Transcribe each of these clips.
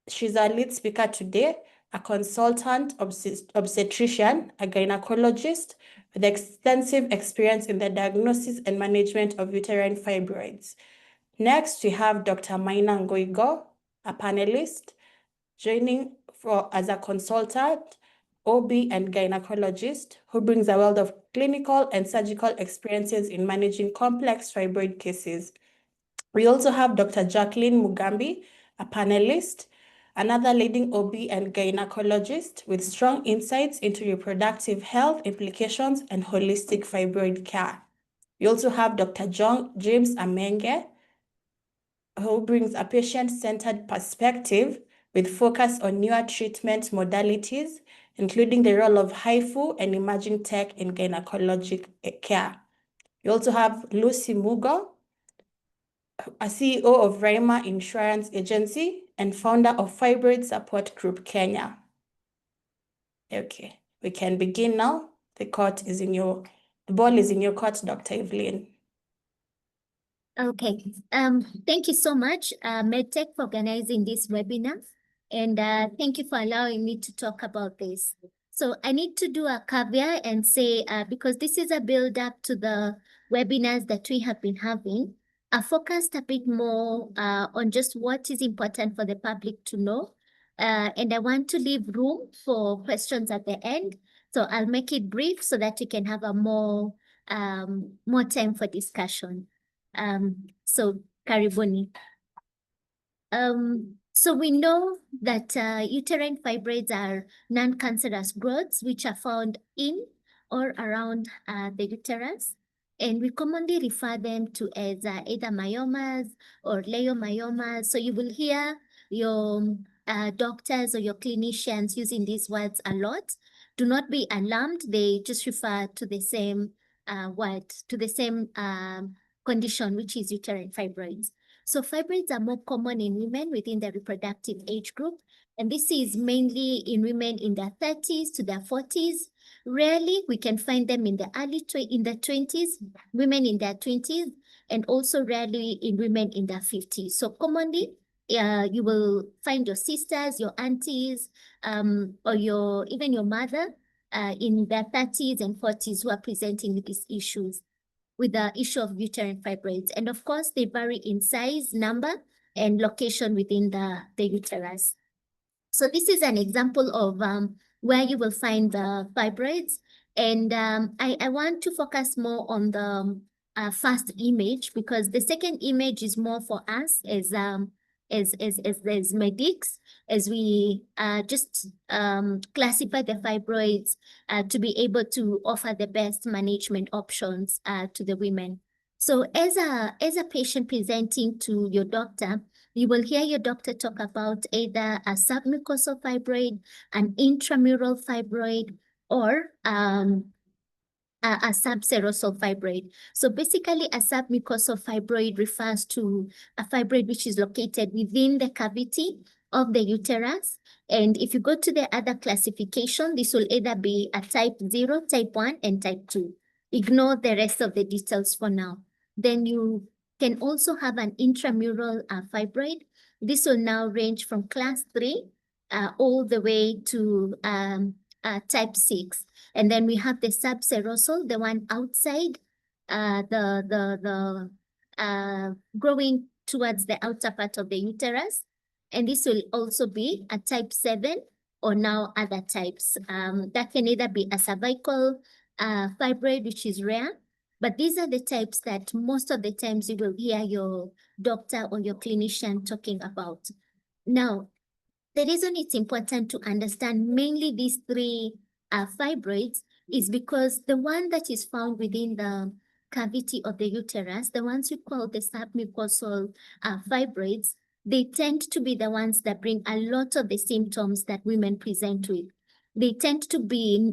She's our lead speaker today, a consultant obstetrician, a gynecologist with extensive experience in the diagnosis and management of uterine fibroids. Next, we have Dr. Maina Ogoigo, a panelist, joining as a consultant, OB and gynecologist, who brings a wealth of clinical and surgical experiences in managing complex fibroid cases. We also have Dr. Jacqueline Mugambi, a panelist, another leading OB and gynecologist with strong insights into reproductive health implications and holistic fibroid care. We also have Dr. James Amenge, who brings a patient-centered perspective with focus on newer treatment modalities, including the role of Hifu and emerging tech in gynecologic care. We also have Lucy Mugo, a CEO of Raima Insurance Agency and founder of Fibroid Support Group Kenya. Okay, we can begin now. The ball is in your court, Dr. Evelyn. Okay, thank you so much, MedTech, for organizing this webinar. And thank you for allowing me to talk about this. So I need to do a caveat and say, because this is a build up to the webinars that we have been having, I focused a bit more on just what is important for the public to know. And I want to leave room for questions at the end. So I'll make it brief so that you can have a more time for discussion. So karibuni. So we know that uterine fibroids are non-cancerous growths which are found in or around the uterus. And we commonly refer them to as either myomas or leiomyomas. So you will hear your doctors or your clinicians using these words a lot. Do not be alarmed. They just refer to the same word, to the same condition, which is uterine fibroids. So fibroids are more common in women within the reproductive age group. And this is mainly in women in their 30s to their 40s. Rarely we can find them in the in the 20s, women in their 20s, and also rarely in women in their 50s. So commonly, you will find your sisters, your aunties, or even your mother in their 30s and 40s who are presenting with these issues, with the issue of uterine fibroids. And of course, they vary in size, number, and location within the uterus. So this is an example of where you will find the fibroids. And I want to focus more on the first image, because the second image is more for us as medics, as we just classify the fibroids to be able to offer the best management options to the women. So as a patient presenting to your doctor, you will hear your doctor talk about either a submucosal fibroid, an intramural fibroid, or a subserosal fibroid. So basically, a submucosal fibroid refers to a fibroid which is located within the cavity of the uterus. And if you go to the other classification, this will either be a type 0, type 1, and type 2. Ignore the rest of the details for now. Then you can also have an intramural fibroid. This will now range from class 3 all the way to type 6. And then we have the subserosal, the one outside, growing towards the outer part of the uterus. And this will also be a type 7 or now other types. That can either be a cervical fibroid, which is rare, but these are the types that most of the times you will hear your doctor or your clinician talking about. Now, the reason it's important to understand mainly these three fibroids is because the one that is found within the cavity of the uterus, the ones we call the submucosal fibroids, they tend to be the ones that bring a lot of the symptoms that women present with. They tend to be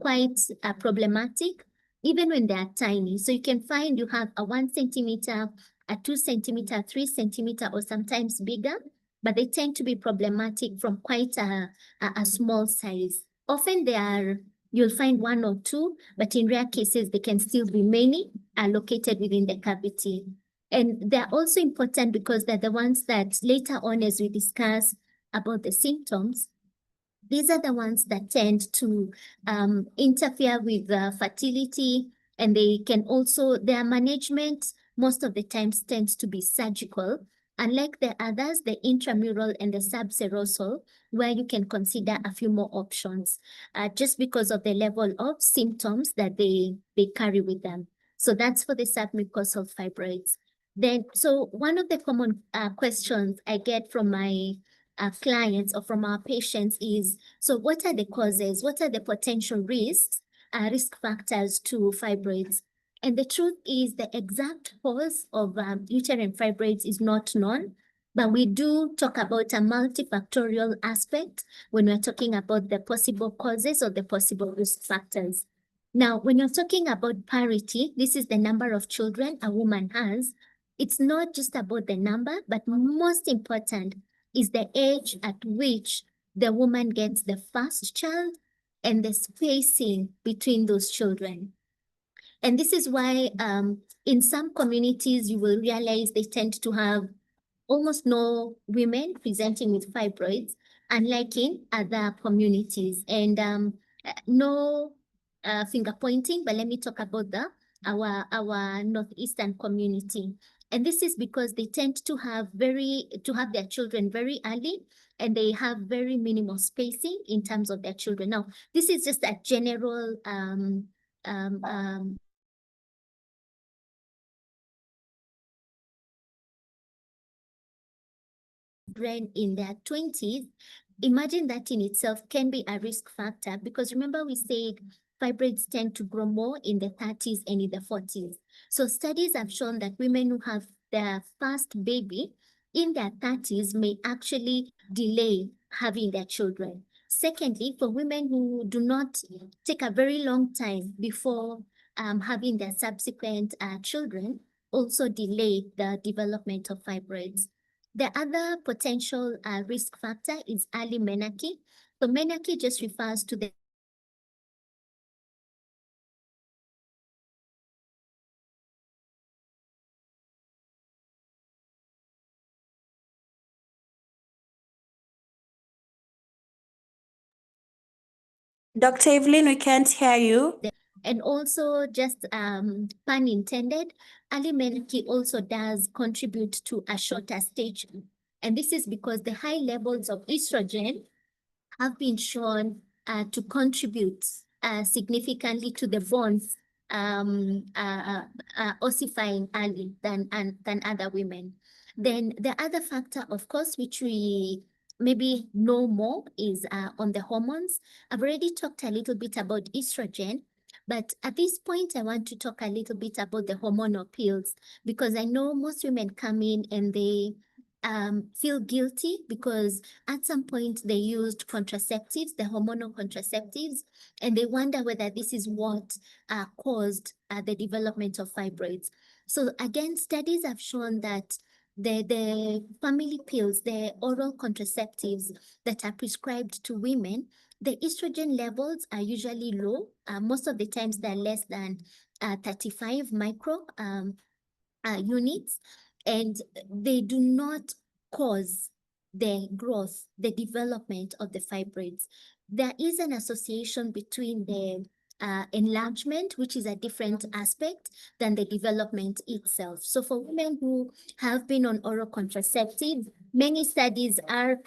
quite problematic, even when they are tiny. So you can find you have a 1 centimeter, a 2 centimeter, 3 centimeter, or sometimes bigger, but they tend to be problematic from quite a small size. Often you'll find 1 or 2, but in rare cases, they can still be many located within the cavity. And they're also important because they're the ones that later on, as we discuss about the symptoms, these are the ones that tend to interfere with fertility, and they can also, their management most of the times tends to be surgical, unlike the others, the intramural and the subserosal, where you can consider a few more options just because of the level of symptoms that they carry with them. So that's for the submucosal fibroids. Then, so one of the common questions I get from my clients or from our patients is, so what are the causes? What are the potential risks, risk factors to fibroids? And the truth is the exact cause of uterine fibroids is not known, but we do talk about a multifactorial aspect when we're talking about the possible causes or the possible risk factors. Now, when you're talking about parity, this is the number of children a woman has. It's not just about the number, but most important is the age at which the woman gets the first child and the spacing between those children. And this is why in some communities, you will realize they tend to have almost no women presenting with fibroids, unlike in other communities. And no finger pointing, but let me talk about our Northeastern community. And this is because they tend to have their children very early, and they have very minimal spacing in terms of their children. Now, this is just a general children in their 20s, imagine that in itself can be a risk factor, because remember we said fibroids tend to grow more in the 30s and in the 40s. So studies have shown that women who have their first baby in their 30s may actually delay having their children. Secondly, for women who do not take a very long time before having their subsequent children, also delay the development of fibroids. The other potential risk factor is early menarche. So menarche just refers to the Dr. Evelyn, we can't hear you. And also, just pun intended, early menarche also does contribute to a shorter stage. And this is because the high levels of estrogen have been shown to contribute significantly to the bones ossifying early than other women. Then the other factor, of course, which we maybe know more is on the hormones. I've already talked a little bit about estrogen, but at this point, I want to talk a little bit about the hormonal pills, because I know most women come in and they feel guilty because at some point they used contraceptives, the hormonal contraceptives, and they wonder whether this is what caused the development of fibroids. So again, studies have shown that the family pills, the oral contraceptives that are prescribed to women, the estrogen levels are usually low. Most of the times they're less than 35 micro units, and they do not cause the growth, the development of the fibroids. There is an association between the enlargement, which is a different aspect than the development itself. So for women who have been on oral contraceptives, many studies are,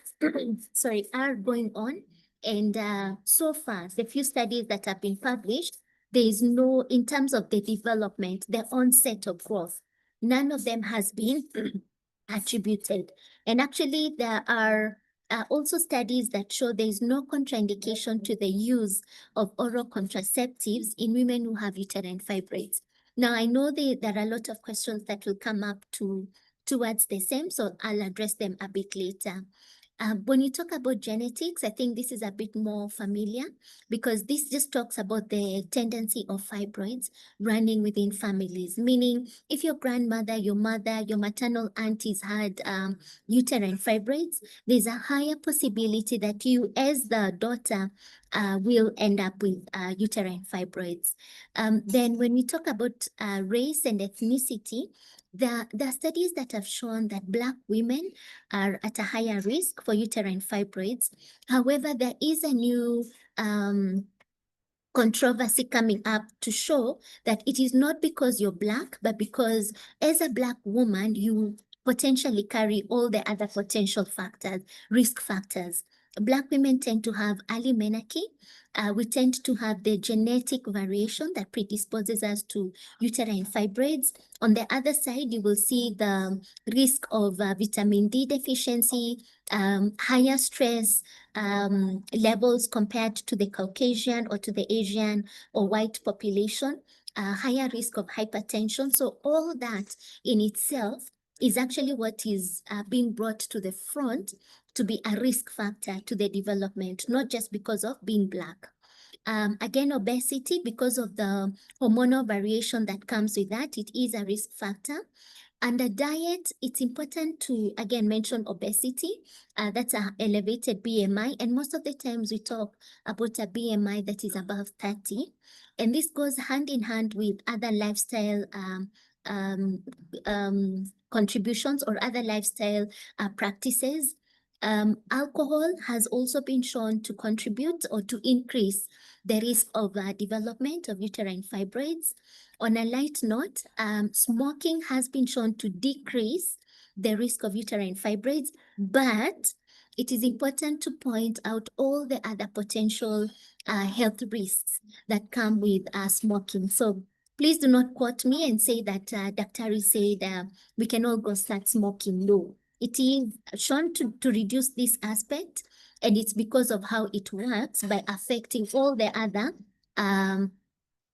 are going on. And so far, the few studies that have been published, there is no, in terms of the development, the onset of growth, none of them has been attributed. And actually, there are also studies that show there is no contraindication to the use of oral contraceptives in women who have uterine fibroids. Now, I know there are a lot of questions that will come up towards the same, so I'll address them a bit later. When you talk about genetics, I think this is a bit more familiar, because this just talks about the tendency of fibroids running within families, meaning if your grandmother, your mother, your maternal aunties had uterine fibroids, there's a higher possibility that you as the daughter will end up with uterine fibroids. Then when we talk about race and ethnicity, There are studies that have shown that Black women are at a higher risk for uterine fibroids. However, there is a new controversy coming up to show that it is not because you're Black, but because as a Black woman, you potentially carry all the other potential factors, risk factors. Black women tend to have early menarche. We tend to have the genetic variation that predisposes us to uterine fibroids. On the other side, you will see the risk of vitamin D deficiency, higher stress levels compared to the Caucasian or to the Asian or white population, higher risk of hypertension. So all that in itself is actually what is being brought to the front to be a risk factor to the development, not just because of being Black. Again, obesity, because of the hormonal variation that comes with that, it is a risk factor. Under diet, it's important to, again, mention obesity. That's an elevated BMI. And most of the times we talk about a BMI that is above 30. And this goes hand in hand with other lifestyle contributions or other lifestyle practices. Alcohol has also been shown to contribute or to increase the risk of development of uterine fibroids. On a light note, smoking has been shown to decrease the risk of uterine fibroids, but it is important to point out all the other potential health risks that come with smoking. So please do not quote me and say that Dr. said we can all go start smoking. No, it is shown to reduce this aspect, and it's because of how it works by affecting all the other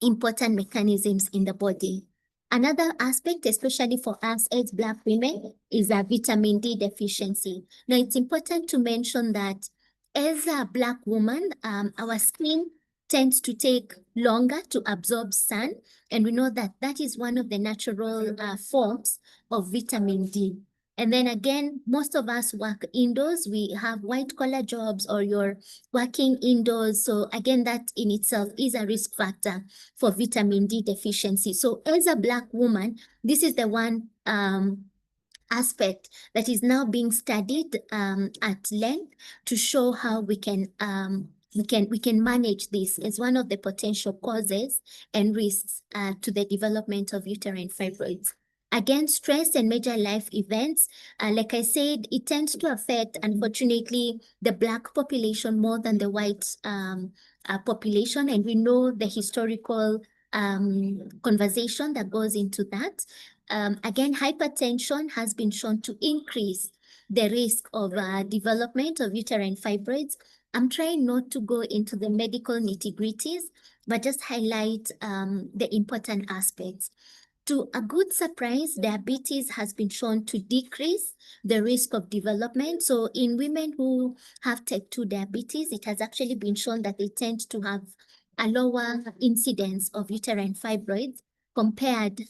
important mechanisms in the body. Another aspect, especially for us as Black women, is a vitamin D deficiency. Now, it's important to mention that as a Black woman, our skin tends to take longer to absorb sun, and we know that that is one of the natural forms of vitamin D. And then again, most of us work indoors. We have white collar jobs or you're working indoors. So again, that in itself is a risk factor for vitamin D deficiency. So as a Black woman, this is the one aspect that is now being studied at length to show how we can manage this as one of the potential causes and risks to the development of uterine fibroids. Again, stress and major life events, like I said, it tends to affect, unfortunately, the Black population more than the white population. And we know the historical conversation that goes into that. Again, hypertension has been shown to increase the risk of development of uterine fibroids. I'm trying not to go into the medical nitty-gritties, but just highlight the important aspects. To a good surprise, diabetes has been shown to decrease the risk of development. So in women who have type 2 diabetes, it has actually been shown that they tend to have a lower incidence of uterine fibroids compared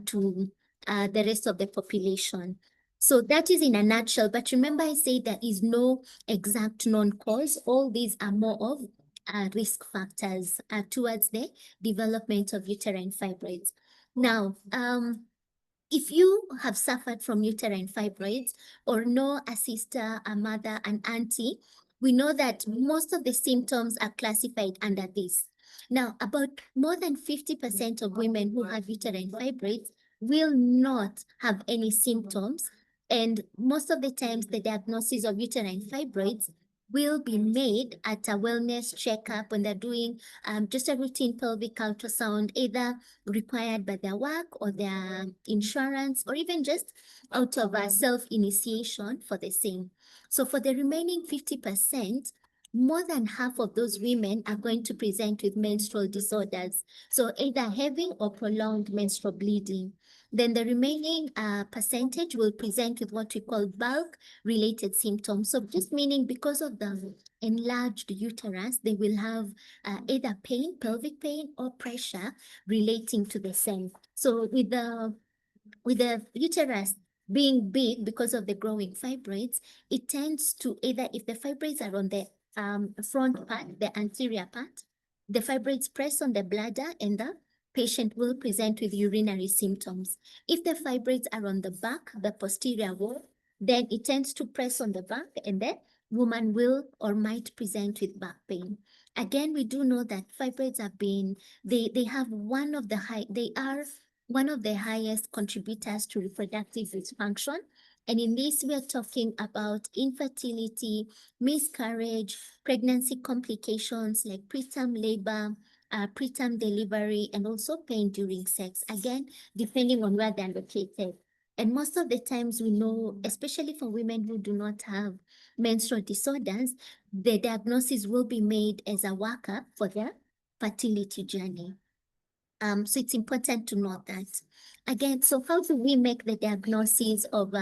to the rest of the population. So that is in a nutshell. But remember, I say there is no exact known cause. All these are more of risk factors towards the development of uterine fibroids. Now, if you have suffered from uterine fibroids or know a sister, a mother, an auntie, we know that most of the symptoms are classified under this. Now, about more than 50% of women who have uterine fibroids will not have any symptoms. And most of the times, the diagnosis of uterine fibroids will be made at a wellness checkup when they're doing just a routine pelvic ultrasound, either required by their work or their insurance, or even just out of a self-initiation for the same. So for the remaining 50%, more than half of those women are going to present with menstrual disorders. So either heavy or prolonged menstrual bleeding. Then the remaining percentage will present with what we call bulk-related symptoms. So just meaning because of the enlarged uterus, they will have either pain, pelvic pain, or pressure relating to the same. So with the uterus being big because of the growing fibroids, it tends to either, if the fibroids are on the front part, the anterior part, the fibroids press on the bladder and the patient will present with urinary symptoms. If the fibroids are on the back, the posterior wall, then it tends to press on the back, and then woman will or might present with back pain. Again, we do know that fibroids have been, they are one of the highest contributors to reproductive dysfunction. And in this, we are talking about infertility, miscarriage, pregnancy complications like preterm labor, preterm delivery, and also pain during sex, again, depending on where they're located. And most of the times we know, especially for women who do not have menstrual disorders, the diagnosis will be made as a workup for their fertility journey. So it's important to note that. Again, so how do we make the diagnosis of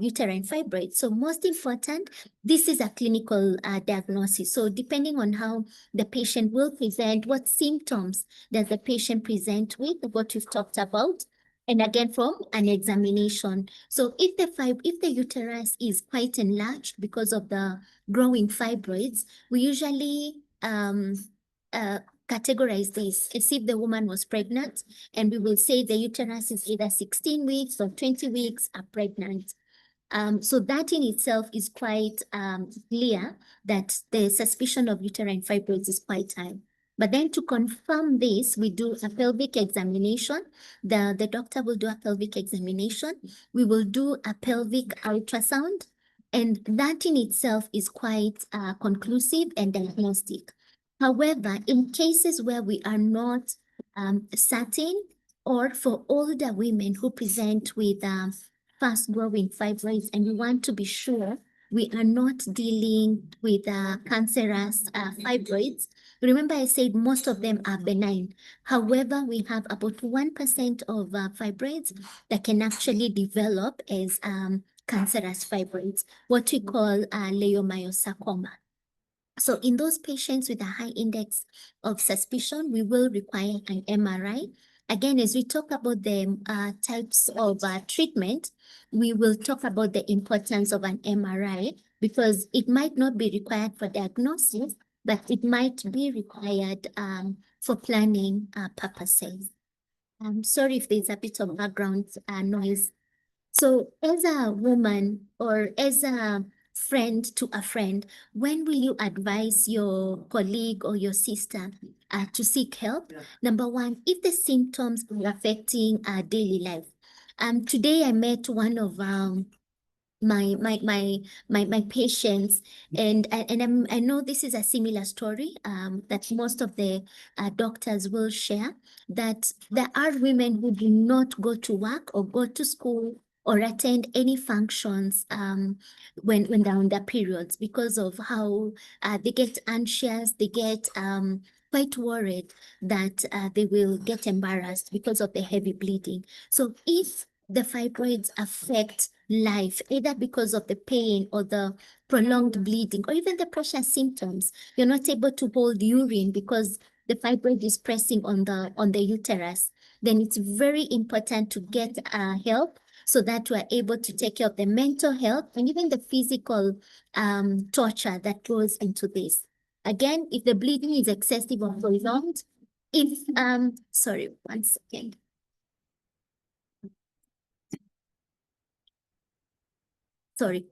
uterine fibroids? So most important, this is a clinical diagnosis. So depending on how the patient will present, what symptoms does the patient present with, what we've talked about, and again from an examination. So if the uterus is quite enlarged because of the growing fibroids, we usually categorize this as if the woman was pregnant, and we will say the uterus is either 16 weeks or 20 weeks are pregnant. So that in itself is quite clear that the suspicion of uterine fibroids is quite high. But then to confirm this, we do a pelvic examination. The doctor will do a pelvic examination. We will do a pelvic ultrasound, and that in itself is quite conclusive and diagnostic. However, in cases where we are not certain, or for older women who present with fast-growing fibroids, and we want to be sure we are not dealing with cancerous fibroids. Remember, I said most of them are benign. However, we have about 1% of fibroids that can actually develop as cancerous fibroids, what we call leiomyosarcoma. So in those patients with a high index of suspicion, we will require an MRI. Again, as we talk about the types of treatment, we will talk about the importance of an MRI, because it might not be required for diagnosis, but it might be required for planning purposes. I'm sorry if there's a bit of background noise. So as a woman or as a friend to a friend, when will you advise your colleague or your sister to seek help? Number one, if the symptoms are affecting daily life. Today I met one of my patients, and I know this is a similar story that most of the doctors will share, that there are women who do not go to work or go to school or attend any functions when they're on their periods, because of how they get anxious, they get quite worried that they will get embarrassed because of the heavy bleeding. So if the fibroids affect life, either because of the pain or the prolonged bleeding, or even the pressure symptoms, you're not able to hold urine because the fibroid is pressing on the uterus, then it's very important to get help, so that we're able to take care of the mental health and even the physical torture that goes into this. Again, if the bleeding is excessive or prolonged, sorry, 1 second. Sorry.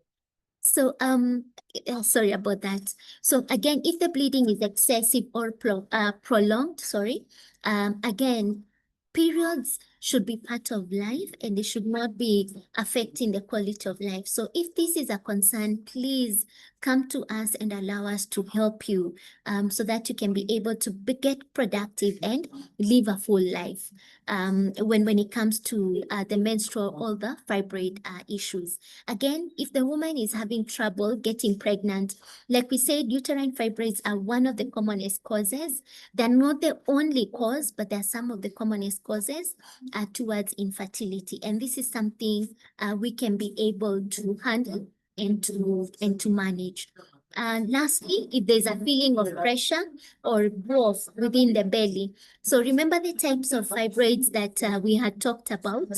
So, sorry about that. So again, if the bleeding is excessive or prolonged, again, periods should be part of life and they should not be affecting the quality of life. So if this is a concern, please come to us and allow us to help you so that you can be able to get productive and live a full life when it comes to the menstrual or the fibroid issues. Again, if the woman is having trouble getting pregnant, like we said, uterine fibroids are one of the commonest causes. They're not the only cause, but they're some of the commonest causes towards infertility. And this is something we can be able to handle and to manage. Lastly, if there's a feeling of pressure or growth within the belly. So remember the types of fibroids that we had talked about.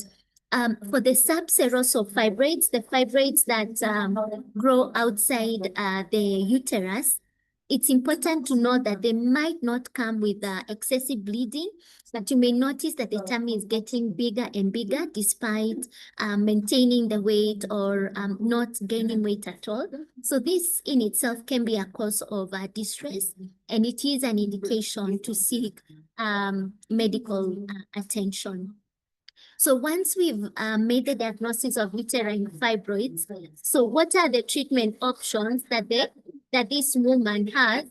For the subserosal fibroids, the fibroids that grow outside the uterus, it's important to know that they might not come with excessive bleeding, but you may notice that the tummy is getting bigger and bigger despite maintaining the weight or not gaining weight at all. So this in itself can be a cause of distress, and it is an indication to seek medical attention. So once we've made the diagnosis of uterine fibroids, so what are the treatment options that this woman has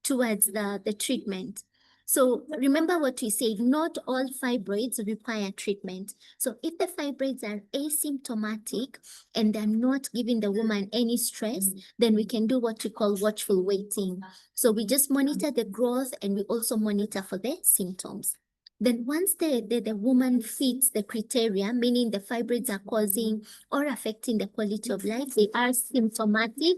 towards the treatment? So remember what we said, not all fibroids require treatment. So if the fibroids are asymptomatic and they're not giving the woman any stress, then we can do what we call watchful waiting. So we just monitor the growth and we also monitor for the symptoms. Then once the woman fits the criteria, meaning the fibroids are causing or affecting the quality of life, they are symptomatic,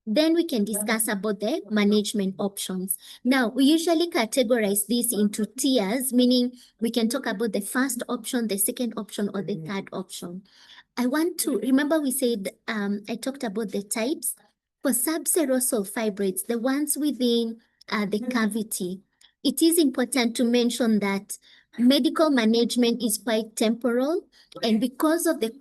then we can discuss about the management options. Now, we usually categorize this into tiers, meaning we can talk about the first option, the second option, or the third option. I want to, remember we said, I talked about the types. For subserosal fibroids, the ones within the cavity, it is important to mention that medical management is quite temporal, and because of the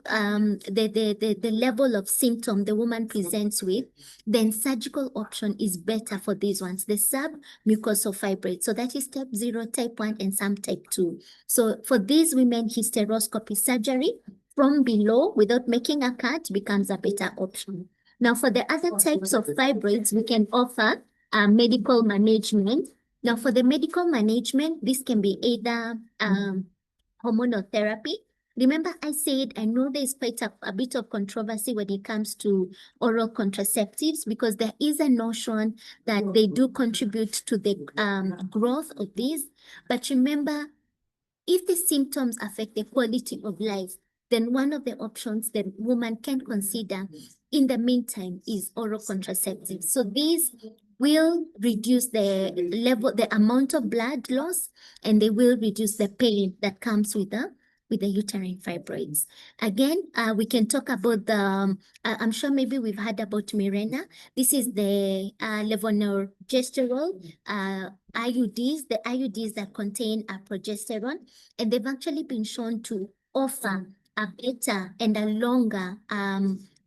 level of symptom the woman presents with, then surgical option is better for these ones, the submucosal fibroids. So that is type 0, type 1, and some type 2. So for these women, hysteroscopy surgery from below without making a cut becomes a better option. Now, for the other types of fibroids, we can offer medical management. Now, for the medical management, this can be either hormonal therapy. Remember, I said I know there's quite a bit of controversy when it comes to oral contraceptives because there is a notion that they do contribute to the growth of these. But remember, if the symptoms affect the quality of life, then one of the options that woman can consider in the meantime is oral contraceptives. So these will reduce the amount of blood loss, and they will reduce the pain that comes with the uterine fibroids. Again, we can talk about the, I'm sure maybe we've heard about Mirena. This is the levonorgestrel IUDs, the IUDs that contain progesterone, and they've actually been shown to offer a better and a longer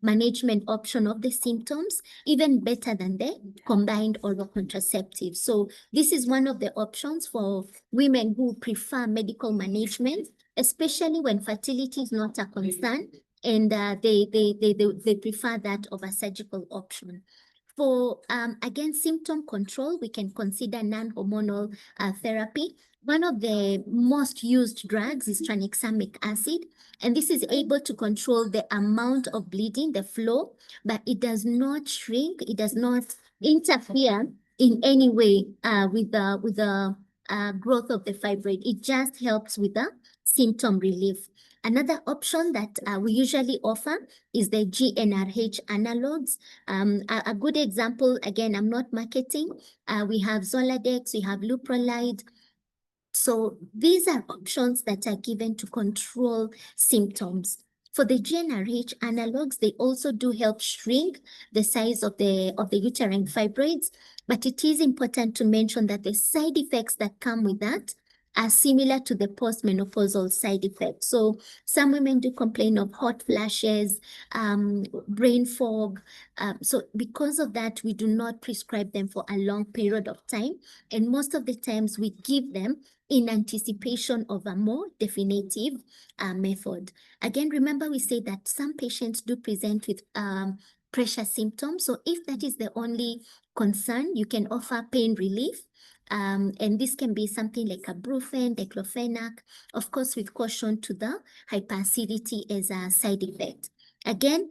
management option of the symptoms, even better than the combined oral contraceptives. So this is one of the options for women who prefer medical management, especially when fertility is not a concern, and they prefer that over surgical option. For, again, symptom control, we can consider non-hormonal therapy. One of the most used drugs is tranexamic acid, and this is able to control the amount of bleeding, the flow, but it does not shrink, it does not interfere in any way with the growth of the fibroid. It just helps with the symptom relief. Another option that we usually offer is the GnRH analogs. A good example, again, I'm not marketing. We have Zoladex, we have Luprolide. So these are options that are given to control symptoms. For the GnRH analogs, they also do help shrink the size of the uterine fibroids, but it is important to mention that the side effects that come with that are similar to the postmenopausal side effects. So some women do complain of hot flashes, brain fog. So because of that, we do not prescribe them for a long period of time. And most of the times we give them in anticipation of a more definitive method. Again, remember we say that some patients do present with pressure symptoms. So if that is the only concern, you can offer pain relief. And this can be something like a Brufen, diclofenac, of course, with caution to the hyperacidity as a side effect. Again,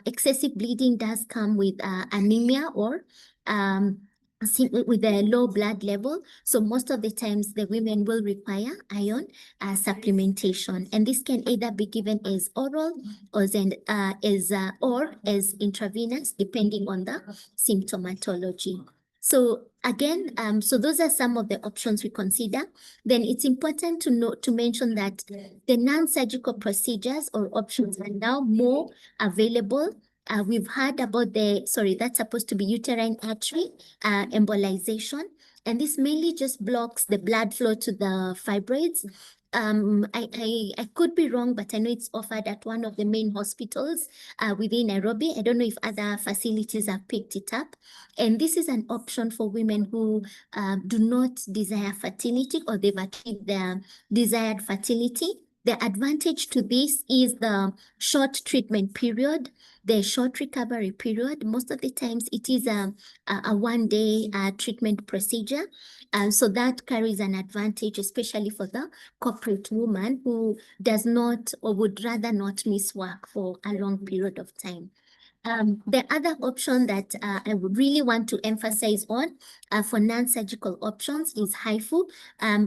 excessive bleeding does come with anemia or with a low blood level. So most of the times the women will require iron supplementation. And this can either be given as oral or as intravenous, depending on the symptomatology. So again, so those are some of the options we consider. Then it's important to mention that the non-surgical procedures or options are now more available We've heard about that's supposed to be uterine artery embolization. And this mainly just blocks the blood flow to the fibroids. I could be wrong, but I know it's offered at one of the main hospitals within Nairobi. I don't know if other facilities have picked it up. And this is an option for women who do not desire fertility or they've achieved their desired fertility. The advantage to this is the short treatment period, the short recovery period. Most of the times it is a 1-day treatment procedure. So that carries an advantage, especially for the corporate woman who does not or would rather not miss work for a long period of time. The other option that I would really want to emphasize on for non-surgical options is Hifu.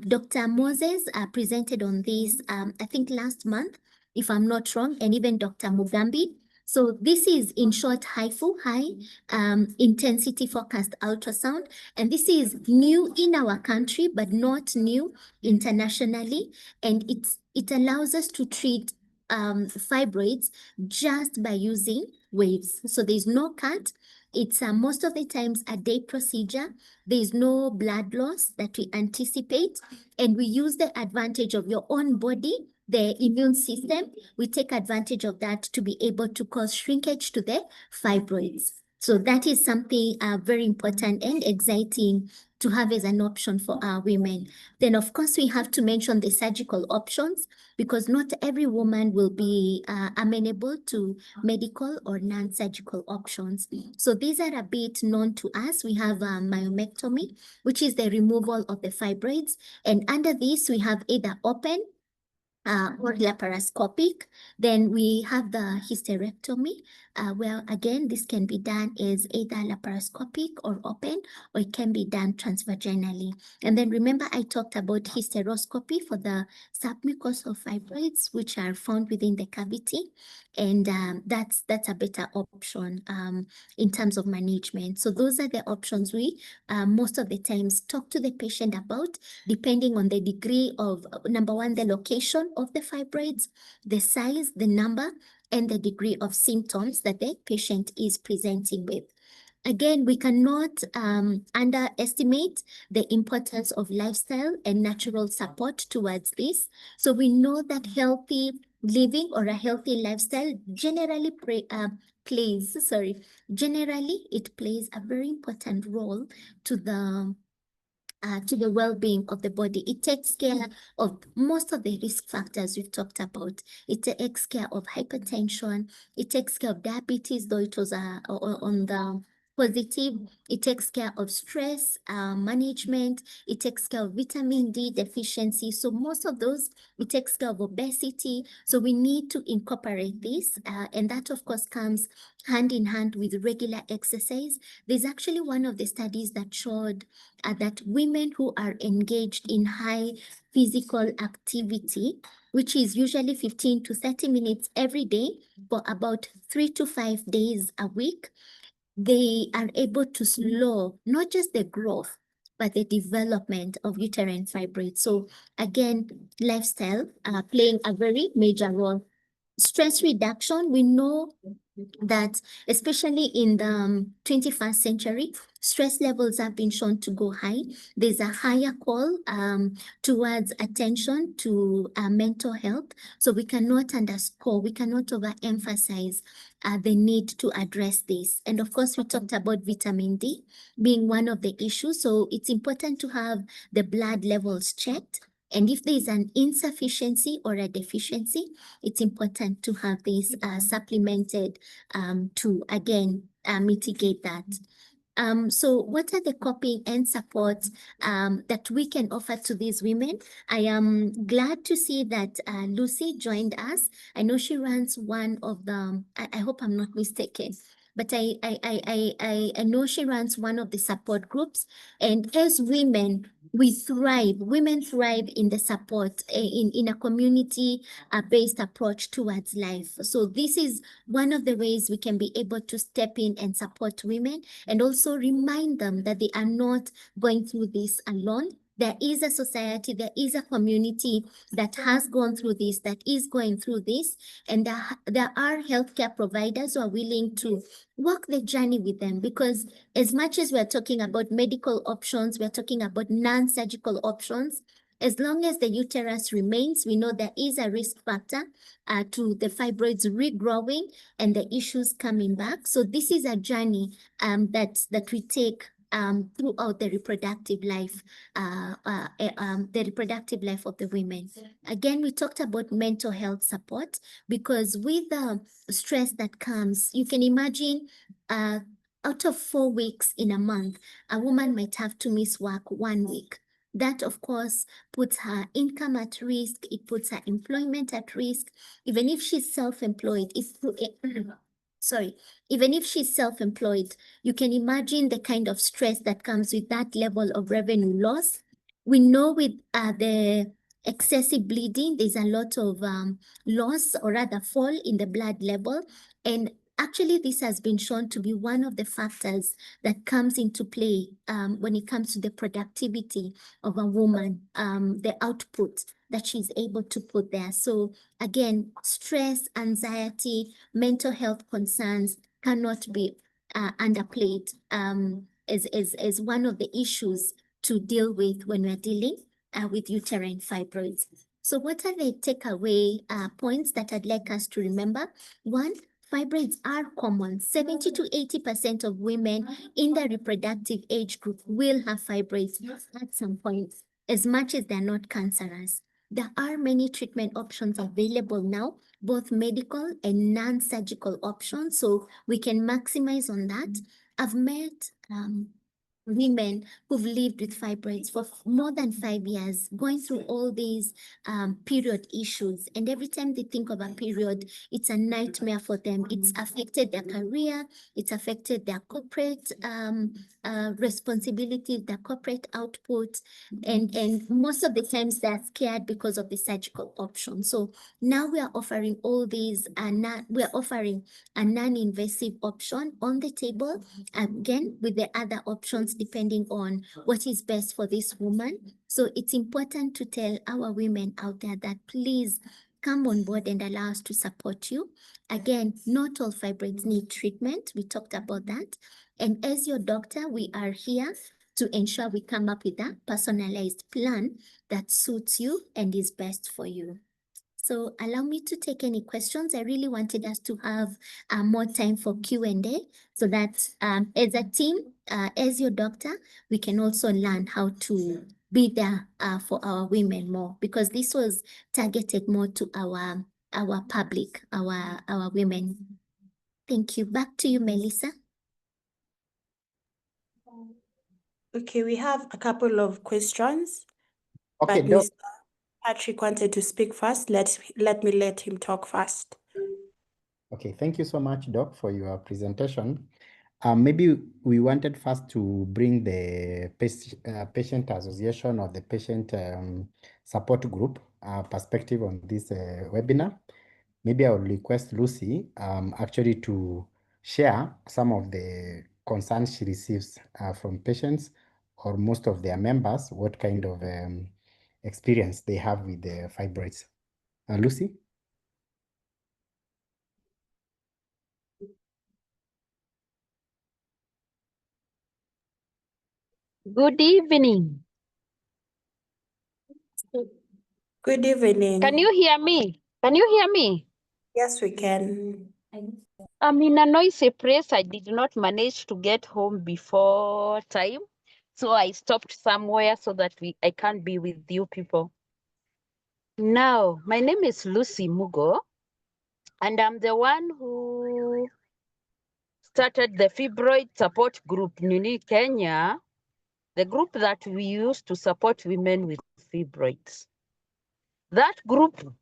Dr. Moses presented on this, I think last month, if I'm not wrong, and even Dr. Mugambi. So this is, in short, Hifu, high intensity focused ultrasound. And this is new in our country, but not new internationally. And it allows us to treat fibroids just by using waves. So there's no cut. It's most of the times a day procedure. There's no blood loss that we anticipate. And we use the advantage of your own body, the immune system. We take advantage of that to be able to cause shrinkage to the fibroids. So that is something very important and exciting to have as an option for our women. Then, of course, we have to mention the surgical options because not every woman will be amenable to medical or non-surgical options. So these are a bit known to us. We have myomectomy, which is the removal of the fibroids. And under this, we have either open or laparoscopic. Then we have the hysterectomy, where again, this can be done as either laparoscopic or open, or it can be done transvaginally. And then remember, I talked about hysteroscopy for the submucosal fibroids, which are found within the cavity. And that's a better option in terms of management. So those are the options we most of the times talk to the patient about, depending on the degree of, number one, the location of the fibroids, the size, the number, and the degree of symptoms that the patient is presenting with. Again, we cannot underestimate the importance of lifestyle and natural support towards this. So we know that healthy living or a healthy lifestyle generally plays a very important role to the well-being of the body. It takes care of most of the risk factors we've talked about. It takes care of hypertension. It takes care of diabetes, though it was on the positive. It takes care of stress management. It takes care of vitamin D deficiency. So most of those, it takes care of obesity. So we need to incorporate this. And that, of course, comes hand in hand with regular exercise. There's actually one of the studies that showed that women who are engaged in high physical activity, which is usually 15 to 30 minutes every day for about 3 to 5 days a week, they are able to slow not just the growth, but the development of uterine fibroids. So again, lifestyle playing a very major role. Stress reduction, we know that especially in the 21st century, stress levels have been shown to go high. There's a higher call towards attention to mental health. So we cannot overemphasize the need to address this. And of course, we talked about vitamin D being one of the issues. So it's important to have the blood levels checked. And if there is an insufficiency or a deficiency, it's important to have this supplemented to, again, mitigate that. So what are the coping and supports that we can offer to these women? I am glad to see that Lucy joined us. I know she runs one of the, I hope I'm not mistaken, but I know she runs one of the support groups. And as women, women thrive in the support, in a community-based approach towards life. So this is one of the ways we can be able to step in and support women and also remind them that they are not going through this alone. There is a society, there is a community that has gone through this, that is going through this, and there are healthcare providers who are willing to walk the journey with them, because as much as we're talking about medical options, we're talking about non-surgical options. As long as the uterus remains, we know there is a risk factor to the fibroids regrowing and the issues coming back. So this is a journey that we take throughout the reproductive life, the reproductive life of the women. Again, we talked about mental health support, because with the stress that comes, you can imagine out of 4 weeks in a month, a woman might have to miss work 1 week. That, of course, puts her income at risk. It puts her employment at risk. Even if she's self-employed, even if she's self-employed, you can imagine the kind of stress that comes with that level of revenue loss. We know with the excessive bleeding, there's a lot of loss, or rather fall in the blood level. And actually, this has been shown to be one of the factors that comes into play when it comes to the productivity of a woman, the output that she's able to put there. So again, stress, anxiety, mental health concerns cannot be underplayed as one of the issues to deal with when we're dealing with uterine fibroids. So what are the takeaway points that I'd like us to remember? One, fibroids are common. 70 to 80% of women in the reproductive age group will have fibroids at some point, as much as they're not cancerous. There are many treatment options available now, both medical and non-surgical options, so we can maximize on that. I've met women who've lived with fibroids for more than 5 years, going through all these period issues. And every time they think of a period, it's a nightmare for them. It's affected their career, it's affected their corporate responsibilities, their corporate output. And most of the times they're scared because of the surgical option. So now we are offering all these, we're offering a non-invasive option on the table, again, with the other options depending on what is best for this woman. So it's important to tell our women out there that please come on board and allow us to support you. Again, not all fibroids need treatment. We talked about that. And as your doctor, we are here to ensure we come up with a personalized plan that suits you and is best for you. So allow me to take any questions. I really wanted us to have more time for Q&A, so that as a team, as your doctor, we can also learn how to be there for our women more, because this was targeted more to our public, our women. Thank you. Back to you, Melissa. Okay, we have a couple of questions. Okay, but Mr. Patrick wanted to speak first. Let me let him talk first. Okay, thank you so much, Doc, for your presentation. Maybe we wanted first to bring the patient association or the patient support group perspective on this webinar. Maybe I would request Lucy actually to share some of the concerns she receives from patients or most of their members, what kind of experience they have with the fibroids. Lucy? Good evening. Good evening. Can you hear me? Can you hear me? Yes, we can. I'm in a noisy place. I did not manage to get home before time. So I stopped somewhere so that I can be with you people. Now, my name is Lucy Mugo, and I'm the one who started the fibroid support group Nini Kenya, the group that we use to support women with fibroids. That group,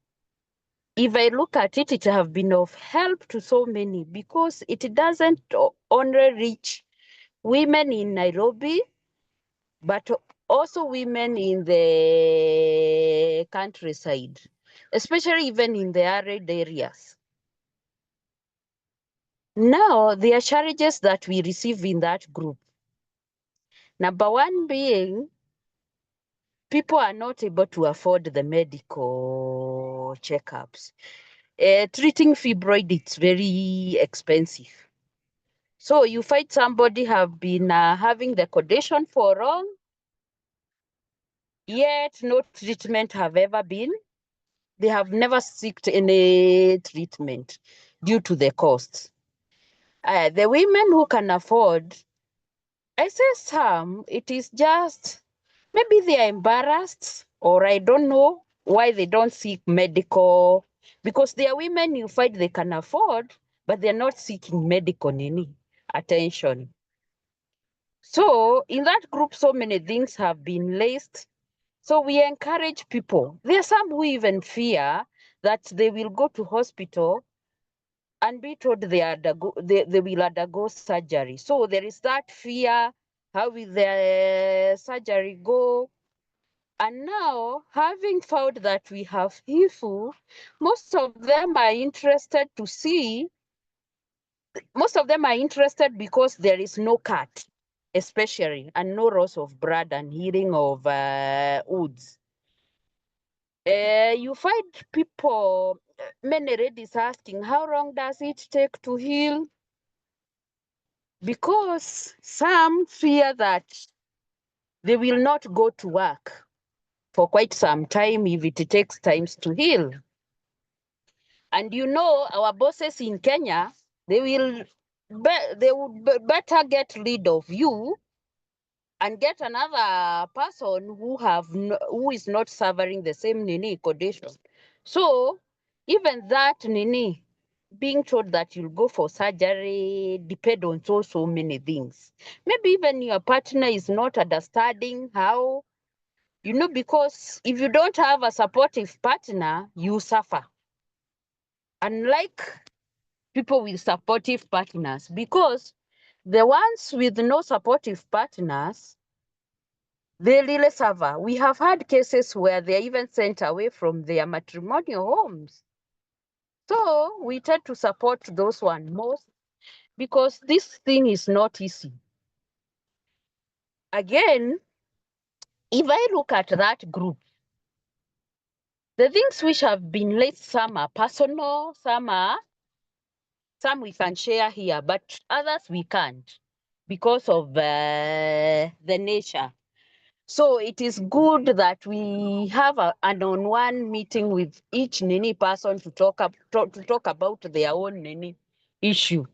if I look at it, it have been of help to so many, because it doesn't only reach women in Nairobi, but also women in the countryside, especially even in the arid areas. Now, there are challenges that we receive in that group. Number one being, people are not able to afford the medical checkups. Treating fibroid, it's very expensive. So you find somebody have been having the condition for long, yet no treatment have ever been. They have never sought any treatment due to the costs. The women who can afford, I say some, it is just maybe they are embarrassed, or I don't know why they don't seek medical, because there are women you find they can afford, but they're not seeking medical attention. So in that group, so many things have been laced. So we encourage people. There are some who even fear that they will go to hospital and be told they will undergo surgery. So there is that fear. How will the surgery go? And now, having found that we have Hifu, most of them are interested because there is no cut, especially, and no loss of blood and healing of wounds. You find people, many ladies asking, how long does it take to heal? Because some fear that they will not go to work for quite some time if it takes time to heal. And you know, our bosses in Kenya, they would better get rid of you and get another person who is not suffering the same condition. So even that being told that you'll go for surgery depend on so many things. Maybe even your partner is not understanding how, because if you don't have a supportive partner, you suffer. Unlike people with supportive partners, because the ones with no supportive partners, they really suffer. We have had cases where they're even sent away from their matrimonial homes. So we tend to support those ones most, because this thing is not easy. Again, if I look at that group, the things which have been laid, some are personal, some we can share here, but others we can't because of the nature. So it is good that we have an on-one meeting with each person to talk about their own issue.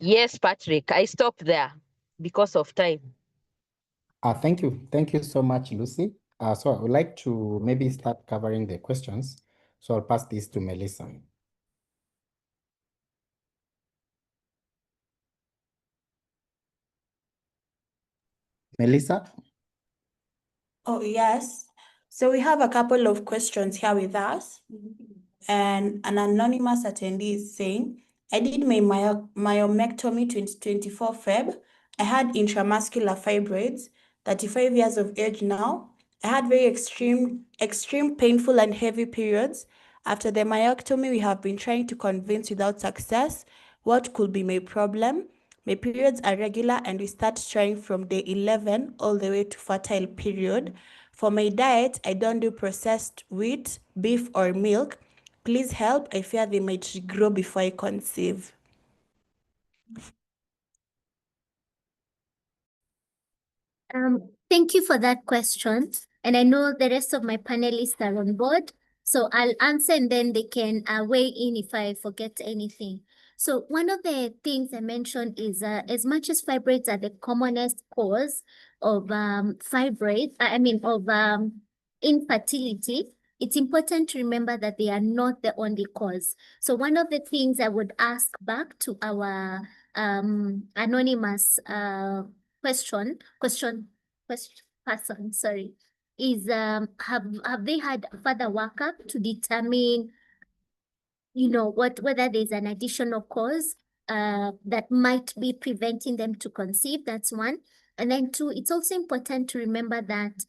Yes, Patrick, I stop there because of time. Thank you so much, Lucy. So I would like to maybe start covering the questions. So I'll pass this to Melissa. Melissa? Oh, yes. So we have a couple of questions here with us. And an anonymous attendee is saying, I did my myomectomy 2024 Feb. I had intramuscular fibroids, 35 years of age now. I had very extreme, painful and heavy periods. After the myectomy, we have been trying to convince without success what could be my problem. My periods are regular and we start trying from day 11 all the way to fertile period. For my diet, I don't do processed wheat, beef, or milk. Please help. I fear they might regrow before I conceive. Thank you for that question. And I know the rest of my panelists are on board. So I'll answer and then they can weigh in if I forget anything. So one of the things I mentioned is as much as fibroids are the commonest cause of infertility, it's important to remember that they are not the only cause. So one of the things I would ask back to our anonymous person, is have they had further workup to determine, whether there's an additional cause that might be preventing them to conceive? That's one. And then two, it's also important to remember that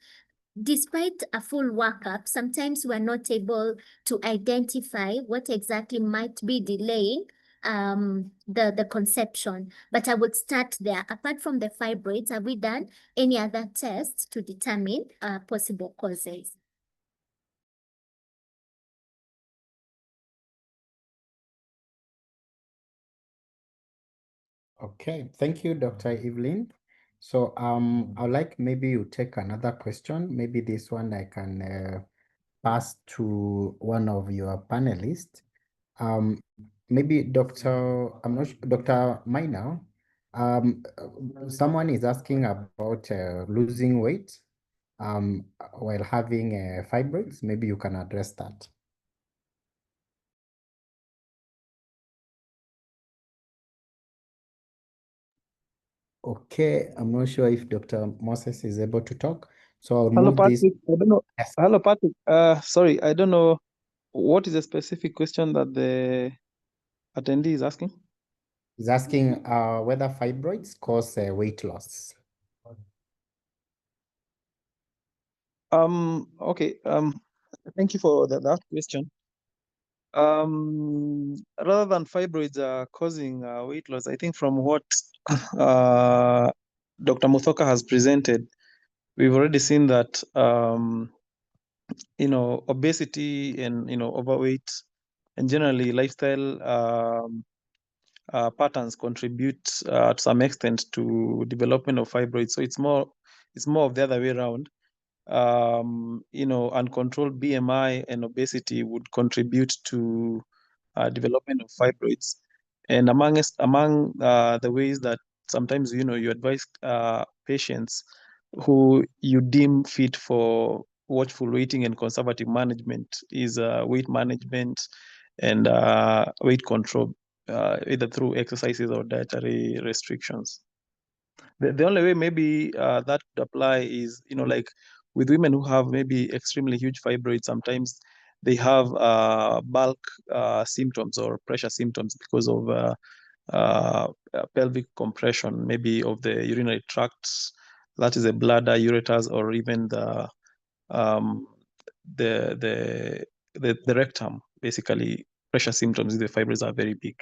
despite a full workup, sometimes we're not able to identify what exactly might be delaying the conception. But I would start there. Apart from the fibroids, have we done any other tests to determine possible causes? Okay, thank you, Dr. Evelyn. So I'd like maybe you take another question. Maybe this one I can pass to one of your panelists. Maybe Dr. Dr. Maina. Someone is asking about losing weight while having fibroids. Maybe you can address that. Okay, I'm not sure if Dr. Moses is able to talk. So I'll Hello, move this. Patrick. I don't know. Yes. Hello, Patrick. Sorry, I don't know what is the specific question that the attendee is asking. He's asking whether fibroids cause weight loss. Okay. Thank you for that question. Rather than fibroids causing weight loss, I think from what Dr. Muthoka has presented, we've already seen that obesity and overweight and generally lifestyle patterns contribute to some extent to development of fibroids. So it's more of the other way around. Uncontrolled BMI and obesity would contribute to development of fibroids. And among the ways that sometimes you advise patients who you deem fit for watchful eating and conservative management is weight management and weight control, either through exercises or dietary restrictions. The only way maybe that would apply is, like with women who have maybe extremely huge fibroids, sometimes they have bulk symptoms or pressure symptoms because of pelvic compression, maybe of the urinary tracts, that is the bladder, ureters, or even the rectum. Basically, pressure symptoms if the fibroids are very big.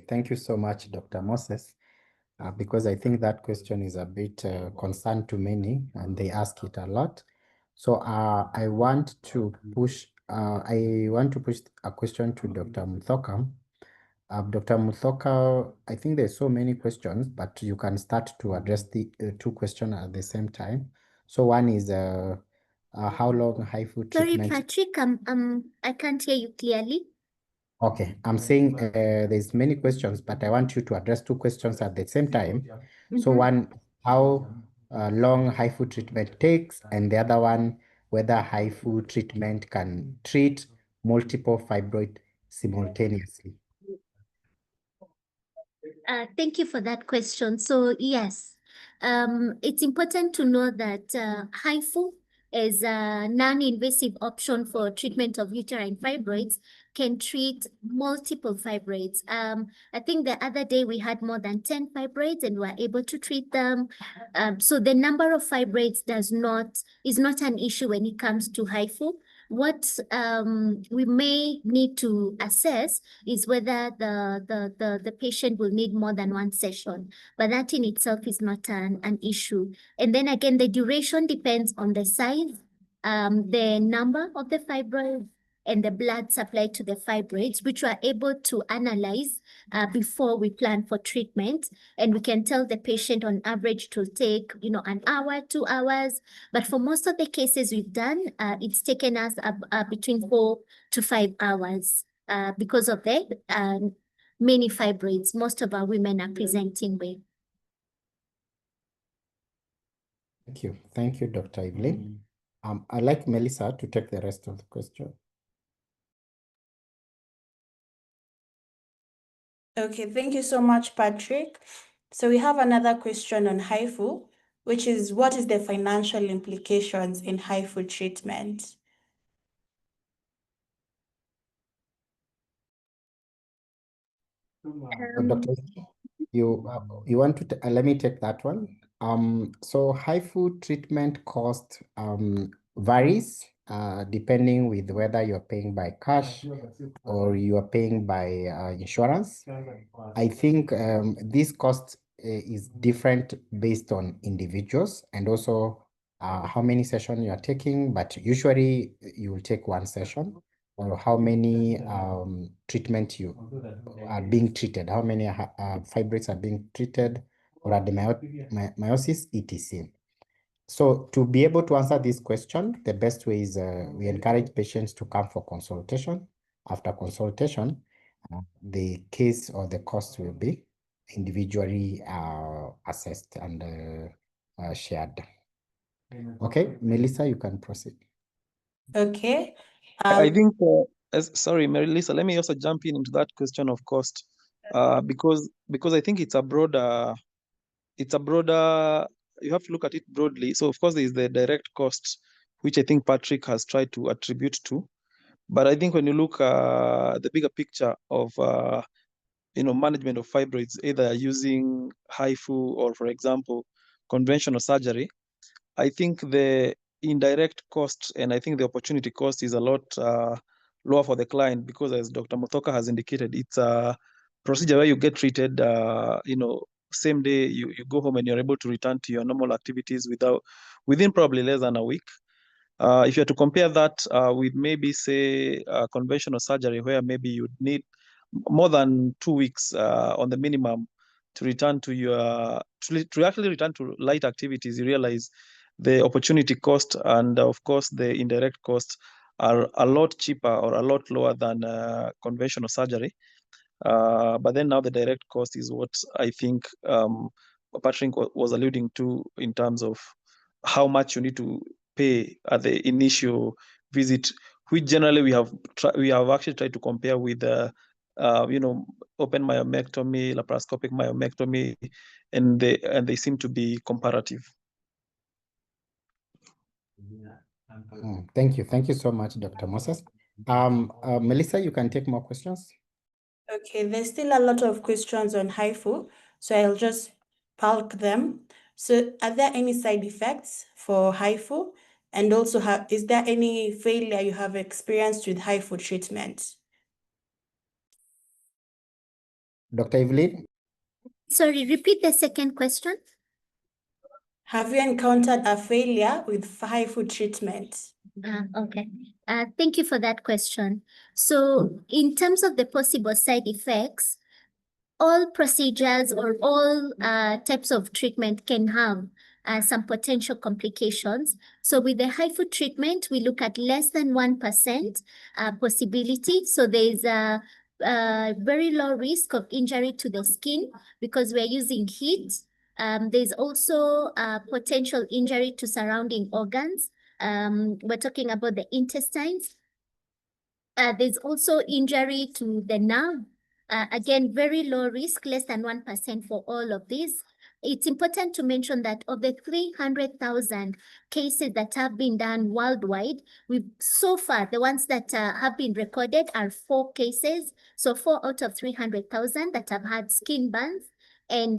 Thank you so much, Dr. Moses, because I think that question is a bit concern to many, and they ask it a lot. So I want to push a question to Dr. Muthoka. Dr. Muthoka, I think there's so many questions, but you can start to address the two questions at the same time. So one is how long Hifu treatment? Sorry, Patrick, I can't hear you clearly. Okay, I'm saying there's many questions, but I want you to address two questions at the same time. So one, how long Hifu treatment takes, and the other one, whether Hifu treatment can treat multiple fibroid simultaneously. Thank you for that question. So yes, it's important to know that Hifu is a non-invasive option for treatment of uterine fibroids, can treat multiple fibroids. I think the other day we had more than 10 fibroids and we were able to treat them. So the number of fibroids is not an issue when it comes to Hifu. What we may need to assess is whether the patient will need more than one session, but that in itself is not an issue. And then again, the duration depends on the size, the number of the fibroids, and the blood supply to the fibroids, which we are able to analyze before we plan for treatment. And we can tell the patient on average to take, an hour, 2 hours. But for most of the cases we've done, it's taken us between 4 to 5 hours because of the many fibroids most of our women are presenting with. Thank you, Dr. Evelyn. I'd like Melissa to take the rest of the question. Okay, thank you so much, Patrick. So we have another question on Hifu, which is what is the financial implications in Hifu treatment? Dr. You want to let me take that one. So Hifu treatment cost varies depending with whether you're paying by cash or you are paying by insurance. I think this cost is different based on individuals and also how many sessions you are taking, but usually you will take one session, or how many treatment you are being treated, how many fibroids are being treated, or adenomyosis, etc. So to be able to answer this question, the best way is we encourage patients to come for consultation. After consultation, the case or the cost will be individually assessed and shared. Okay, Melissa, you can proceed. Okay. I think, sorry, Melissa, let me also jump into that question of cost, because I think it's a broader, you have to look at it broadly. So of course there is the direct cost, which I think Patrick has tried to attribute to. But I think when you look at the bigger picture of management of fibroids, either using Hifu or, for example, conventional surgery, I think the indirect cost and I think the opportunity cost is a lot lower for the client, because as Dr. Muthoka has indicated, it's a procedure where you get treated, same day you go home and you're able to return to your normal activities within probably less than a week. If you are to compare that with maybe say conventional surgery, where maybe you'd need more than 2 weeks on the minimum to return to your to actually return to light activities, you realize the opportunity cost and of course the indirect costs are a lot cheaper or a lot lower than conventional surgery. But then now the direct cost is what I think Patrick was alluding to in terms of how much you need to pay at the initial visit, which generally we have actually tried to compare with open myomectomy, laparoscopic myomectomy, and they seem to be comparative. Thank you so much, Dr. Moses. Melissa, you can take more questions. Okay, there's still a lot of questions on Hifu, so I'll just bulk them. So are there any side effects for Hifu? And also, is there any failure you have experienced with Hifu treatment? Dr. Evelyn? Sorry, repeat the second question. Have you encountered a failure with Hifu treatment? Okay. Thank you for that question. So in terms of the possible side effects, all procedures or all types of treatment can have some potential complications. So with the Hifu treatment, we look at less than 1% possibility. So there's a very low risk of injury to the skin because we're using heat. There's also potential injury to surrounding organs. We're talking about the intestines. There's also injury to the nerve. Again, very low risk, less than 1% for all of these. It's important to mention that of the 300,000 cases that have been done worldwide, so far, the ones that have been recorded are 4 cases. So 4 out of 300,000 that have had skin burns. And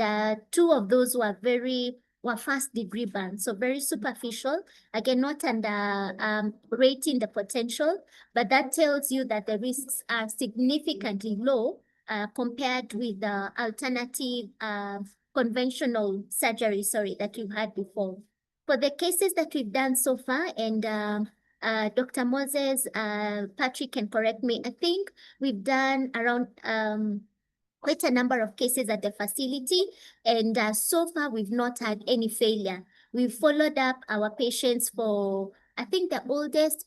2 of those were first-degree burns, so very superficial. Again, not under rating the potential, but that tells you that the risks are significantly low compared with the alternative conventional surgery, that we've had before. For the cases that we've done so far, and Dr. Moses, Patrick can correct me, I think we've done around quite a number of cases at the facility, and so far we've not had any failure. We've followed up our patients for, I think the oldest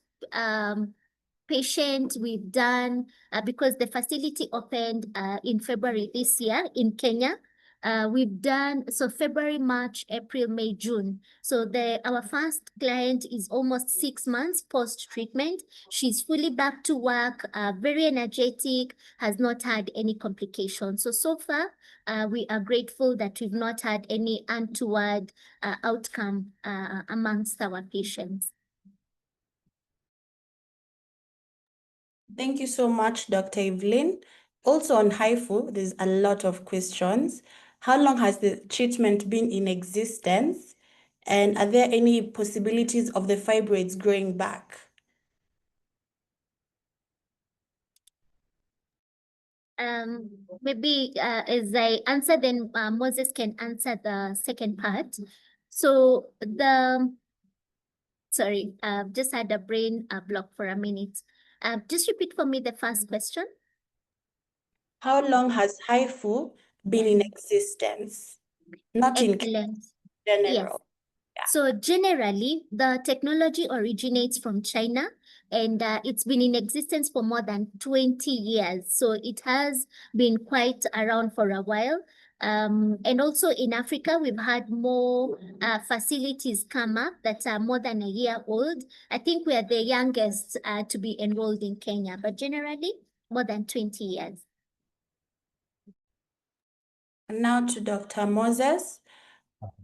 patient we've done, because the facility opened in February this year in Kenya. We've done, so February, March, April, May, June. So our first client is almost 6 months post-treatment. She's fully back to work, very energetic, has not had any complications. So far, we are grateful that we've not had any untoward outcome amongst our patients. Thank you so much, Dr. Evelyn. Also on Hifu, there's a lot of questions. How long has the treatment been in existence? And are there any possibilities of the fibroids growing back? Maybe as I answer, then Moses can answer the second part. So sorry, just had a brain block for a minute. Just repeat for me the first question. How long has Hifu been in existence? Not in Excellent. general. So generally, the technology originates from China, and it's been in existence for more than 20 years. So it has been quite around for a while. And also in Africa, we've had more facilities come up that are more than a year old. I think we are the youngest to be enrolled in Kenya, but generally more than 20 years. And now to Dr. Moses.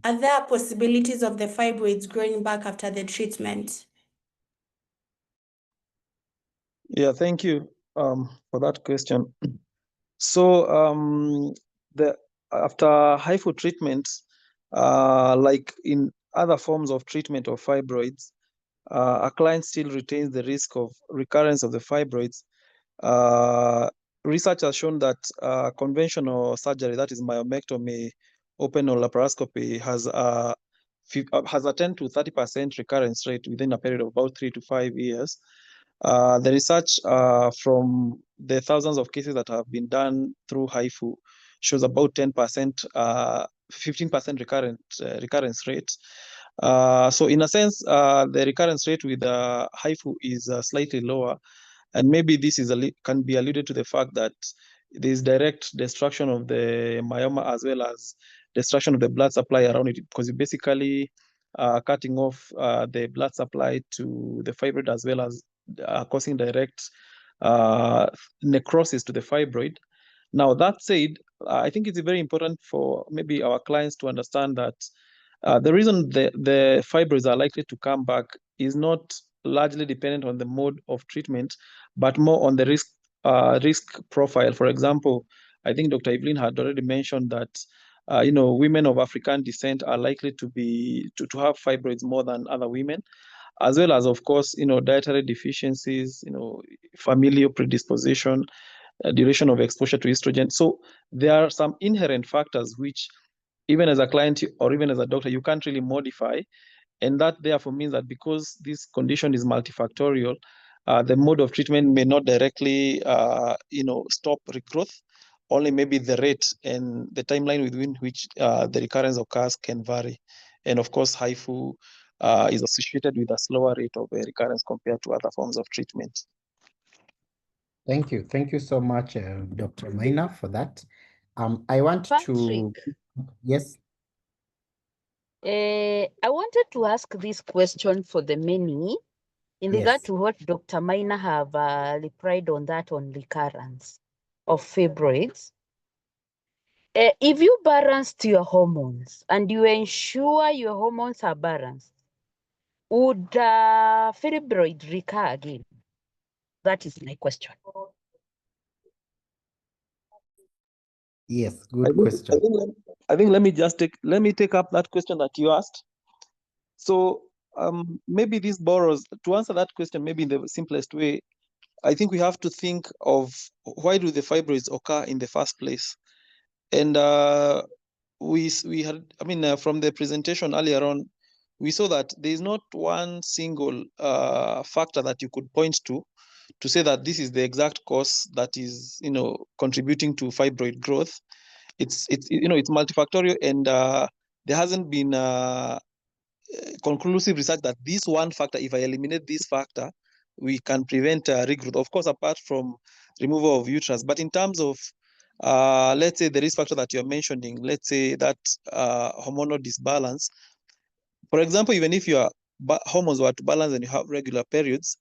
Are there possibilities of the fibroids growing back after the treatment? Yeah, thank you for that question. So after Hifu treatment, like in other forms of treatment of fibroids, a client still retains the risk of recurrence of the fibroids. Research has shown that conventional surgery, that is myomectomy, open or laparoscopy, has a 10 to 30% recurrence rate within a period of about 3 to 5 years. The research from the thousands of cases that have been done through Hifu shows about 10%, 15% recurrence rate. So in a sense, the recurrence rate with Hifu is slightly lower. And maybe this is can be alluded to the fact that there is direct destruction of the myoma as well as destruction of the blood supply around it, because you're basically cutting off the blood supply to the fibroid as well as causing direct necrosis to the fibroid. Now, that said, I think it's very important for maybe our clients to understand that the reason the fibroids are likely to come back is not largely dependent on the mode of treatment, but more on the risk profile. For example, I think Dr. Evelyn had already mentioned that women of African descent are likely to have fibroids more than other women, as well as, of course, dietary deficiencies, familial predisposition, duration of exposure to estrogen. So there are some inherent factors which, even as a client or even as a doctor, you can't really modify. And that therefore means that because this condition is multifactorial, the mode of treatment may not directly, stop regrowth. Only maybe the rate and the timeline within which the recurrence occurs can vary. And of course, Hifu is associated with a slower rate of recurrence compared to other forms of treatment. Thank you. Thank you so much, Dr. Maina, for that. I want to... Yes. I wanted to ask this question for the many in regard to what Dr. Maina have replied on that on recurrence of fibroids. If you balanced your hormones and you ensure your hormones are balanced, would fibroid recur again? That is my question. Yes, good question. I think let me take up that question that you asked. So maybe this borrows, to answer that question, maybe in the simplest way, I think we have to think of why do the fibroids occur in the first place? And we had, from the presentation earlier on, we saw that there is not one single factor that you could point to say that this is the exact cause that is, contributing to fibroid growth. It's multifactorial, and there hasn't been conclusive research that this one factor, if I eliminate this factor, we can prevent regrowth. Of course, apart from removal of uterus, but in terms of let's say the risk factor that you're mentioning, let's say that hormonal disbalance. For example, even if your hormones were to balance and you have regular periods,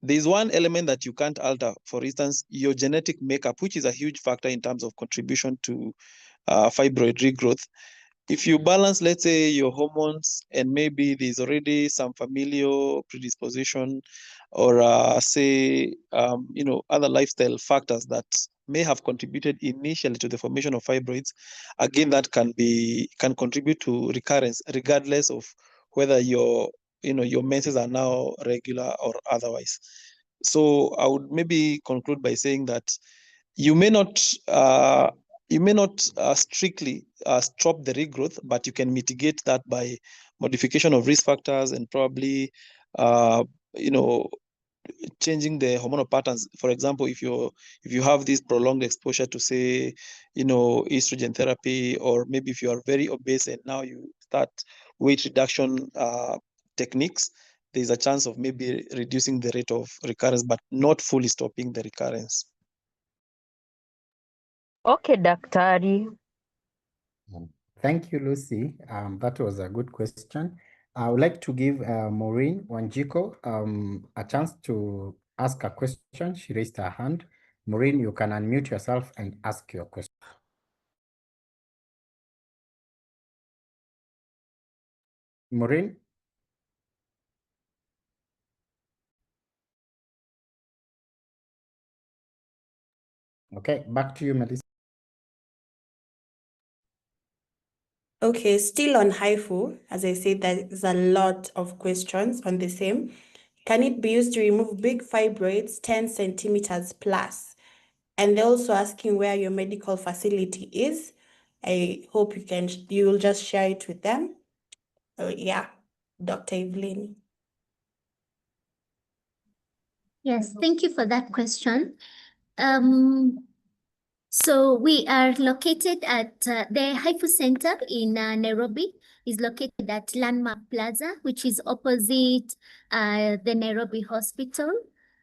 there's one element that you can't alter. For instance, your genetic makeup, which is a huge factor in terms of contribution to fibroid regrowth. If you balance, let's say, your hormones, and maybe there's already some familial predisposition or say, other lifestyle factors that may have contributed initially to the formation of fibroids, again, that can contribute to recurrence, regardless of whether your menses are now regular or otherwise. So I would maybe conclude by saying that you may not strictly stop the regrowth, but you can mitigate that by modification of risk factors and probably changing the hormonal patterns. For example, if you have this prolonged exposure to, say, estrogen therapy, or maybe if you are very obese and now you start weight reduction techniques, there's a chance of maybe reducing the rate of recurrence, but not fully stopping the recurrence. Okay, Daktari. Thank you, Lucy. That was a good question. I would like to give Maureen Wanjiko a chance to ask a question. She raised her hand. Maureen, you can unmute yourself and ask your question. Maureen? Okay, back to you, Melissa. Okay, still on Hifu, as I said, there's a lot of questions on the same. Can it be used to remove big fibroids 10 centimeters plus? And they're also asking where your medical facility is. I hope you will just share it with them. Yeah, Dr. Evelyn. Yes, thank you for that question. So we are located at the Hifu Center in Nairobi is located at Landmark Plaza, which is opposite the Nairobi Hospital.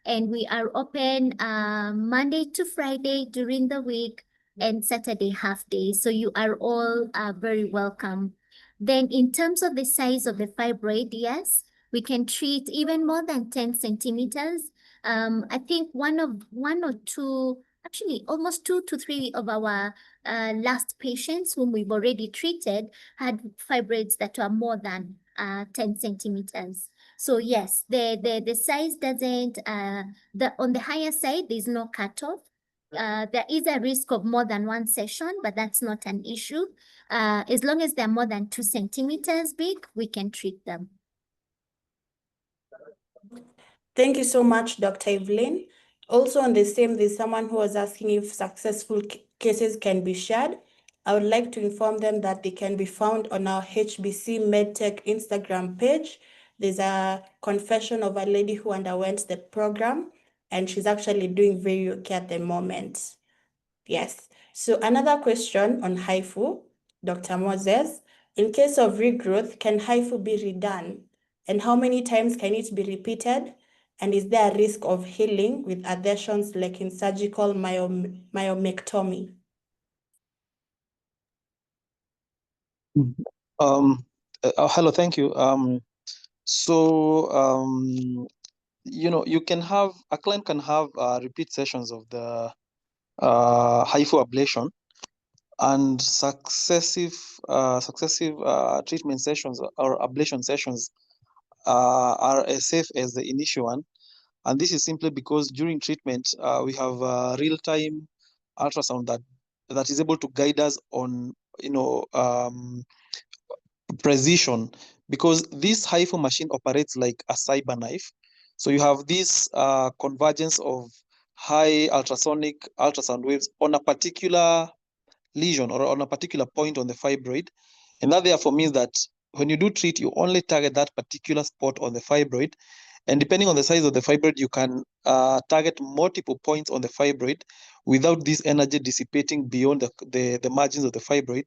And we are open Monday to Friday during the week and Saturday half day. So you are all very welcome. Then in terms of the size of the fibroid, yes, we can treat even more than 10 centimeters. I think one or two, actually almost 2 to 3 of our last patients whom we've already treated had fibroids that are more than 10 centimeters. So yes, the size doesn't, on the higher side, there's no cutoff. There is a risk of more than one session, but that's not an issue. As long as they're more than 2 centimeters big, we can treat them. Thank you so much, Dr. Evelyn. Also on the same, there's someone who was asking if successful cases can be shared. I would like to inform them that they can be found on our HBC MedTech Instagram page. There's a confession of a lady who underwent the program, and she's actually doing very okay at the moment. Yes. So another question on Hifu, Dr. Moses. In case of regrowth, can Hifu be redone? And how many times can it be repeated? And is there a risk of healing with adhesions like in surgical myomectomy? Hello, thank you. You can have, a client can have repeat sessions of the Hifu ablation, and successive treatment sessions or ablation sessions are as safe as the initial one. And this is simply because during treatment, we have real-time ultrasound that is able to guide us on, precision, because this Hifu machine operates like a cyber knife. So you have this convergence of high ultrasound waves on a particular lesion or on a particular point on the fibroid. And that therefore means that when you do treat, you only target that particular spot on the fibroid. And depending on the size of the fibroid, you can target multiple points on the fibroid without this energy dissipating beyond the margins of the fibroid.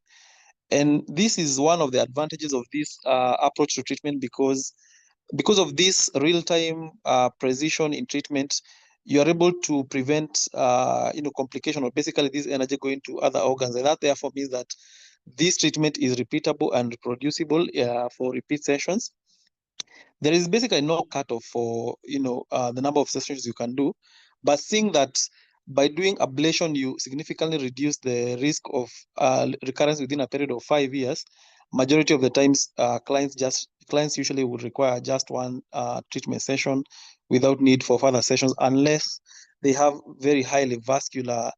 And this is one of the advantages of this approach to treatment, because of this real-time precision in treatment, you are able to prevent complication, or basically this energy going to other organs. And that therefore means that this treatment is repeatable and reproducible for repeat sessions. There is basically no cutoff for the number of sessions you can do, but seeing that by doing ablation, you significantly reduce the risk of recurrence within a period of 5 years. Majority of the times, clients usually would require just one treatment session without need for further sessions, unless they have very highly vascular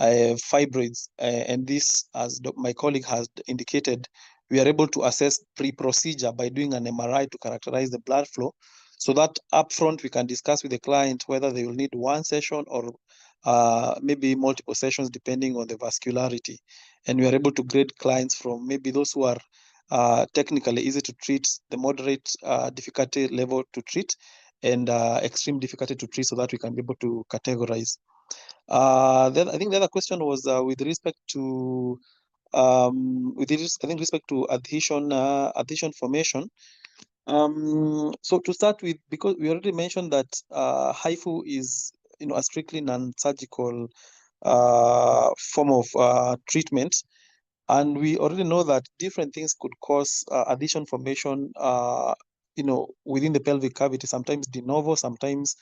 fibroids. And this, as my colleague has indicated, we are able to assess pre-procedure by doing an MRI to characterize the blood flow, so that upfront we can discuss with the client whether they will need one session or maybe multiple sessions depending on the vascularity. And we are able to grade clients from maybe those who are technically easy to treat, the moderate difficulty level to treat, and extreme difficulty to treat, so that we can be able to categorize. Then I think the other question was with respect to respect to adhesion formation. So to start with, because we already mentioned that Hifu is a strictly non-surgical form of treatment, and we already know that different things could cause adhesion formation within the pelvic cavity, sometimes de novo, sometimes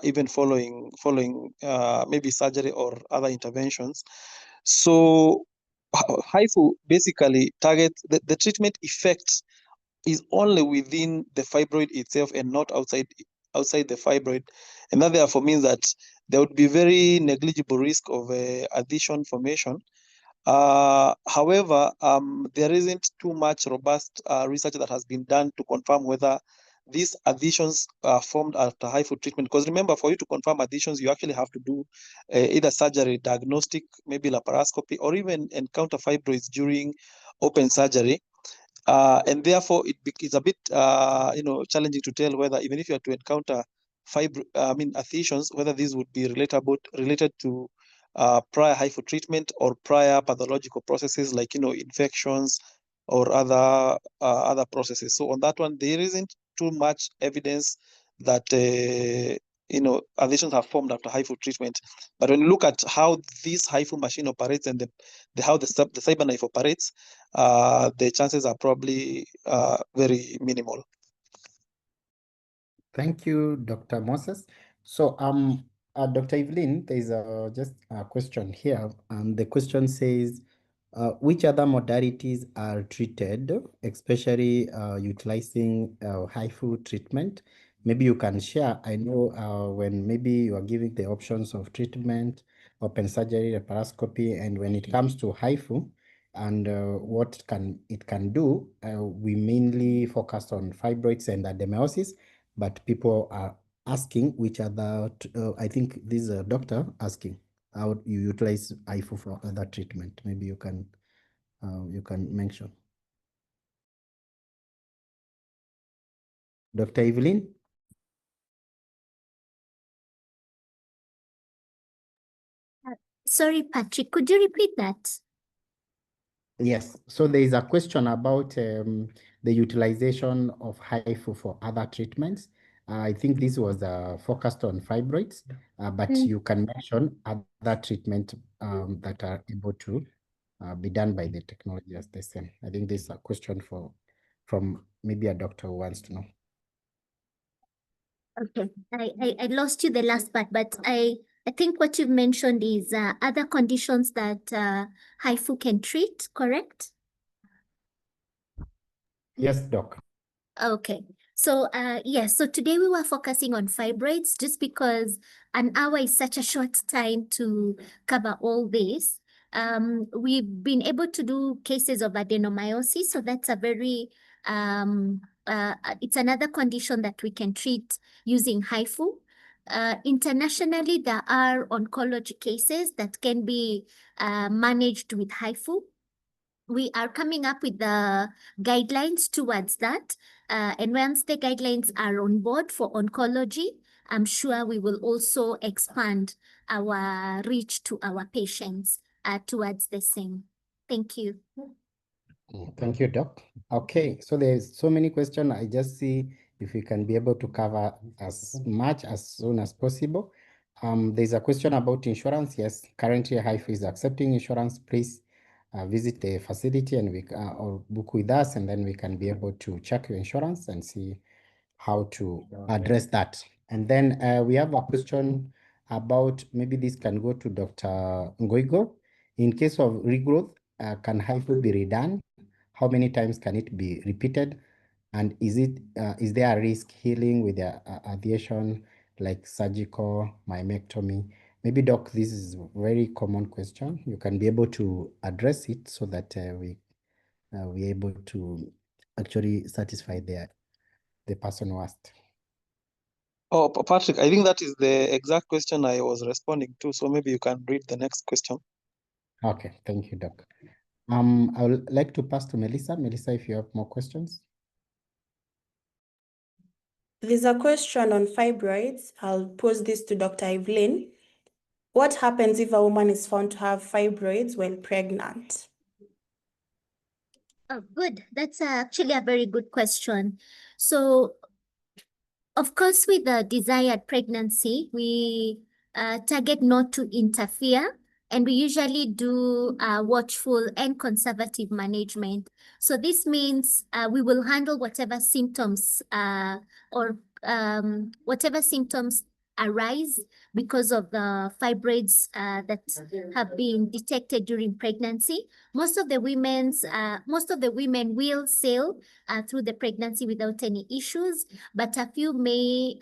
even following maybe surgery or other interventions. So Hifu basically targets the treatment effect is only within the fibroid itself and not outside the fibroid, and that therefore means that there would be very negligible risk of adhesion formation. However, there isn't too much robust research that has been done to confirm whether these adhesions are formed after Hifu treatment. Because remember, for you to confirm adhesions, you actually have to do either surgery, diagnostic, maybe laparoscopy, or even encounter fibroids during open surgery. And therefore, it's a bit challenging to tell whether, even if you are to encounter adhesions, whether these would be related to prior Hifu treatment or prior pathological processes like infections or other processes. So on that one, there isn't too much evidence that adhesions are formed after Hifu treatment. But when you look at how this Hifu machine operates and how the CyberKnife operates, the chances are probably very minimal. Thank you, Dr. Moses. So, Dr. Evelyn, there's just a question here. The question says, which other modalities are treated, especially utilizing Hifu treatment? Maybe you can share. I know when maybe you are giving the options of treatment, open surgery, laparoscopy, and when it comes to Hifu and what it can do, we mainly focus on fibroids and adenomyosis, but people are asking which other, I think this is a doctor asking how you utilize Hifu for other treatment. Maybe you can mention. Dr. Evelyn? Sorry, Patrick, could you repeat that? Yes, so there is a question about the utilization of Hifu for other treatments. I think this was focused on fibroids, but you can mention other treatment that are able to be done by the technology as the same. I think this is a question from maybe a doctor who wants to know. Okay, I lost you the last part, but I think what you've mentioned is other conditions that Hifu can treat, correct? Yes, doc. Okay. So yes, so today we were focusing on fibroids just because an hour is such a short time to cover all this. We've been able to do cases of adenomyosis, so that's a very it's another condition that we can treat using Hifu. Internationally, there are oncology cases that can be managed with Hifu. We are coming up with the guidelines towards that. And once the guidelines are on board for oncology, I'm sure we will also expand our reach to our patients towards the same. Thank you. Thank you, Doc. Okay, so there's so many questions. I just see if we can be able to cover as much as soon as possible. There's a question about insurance. Yes, currently Hifu is accepting insurance. Please visit the facility and or book with us, and then we can be able to check your insurance and see how to address that. And then we have a question about, maybe this can go to Dr. Ogoigo. In case of regrowth, can Hifu be redone? How many times can it be repeated? And is there a risk healing with the adhesion, like surgical myomectomy? Maybe, Doc, this is a very common question. You can be able to address it so that we're able to actually satisfy the person who asked. Oh, Patrick, I think that is the exact question I was responding to. So maybe you can read the next question. Okay, thank you, Doc. I would like to pass to Melissa. Melissa, if you have more questions. There's a question on fibroids. I'll pose this to Dr. Evelyn. What happens if a woman is found to have fibroids while pregnant? Oh, good. That's actually a very good question. So, of course, with the desired pregnancy, we target not to interfere, and we usually do watchful and conservative management. So this means we will handle whatever symptoms or whatever symptoms arise because of the fibroids that have been detected during pregnancy. Most of the women will sail through the pregnancy without any issues, but a few may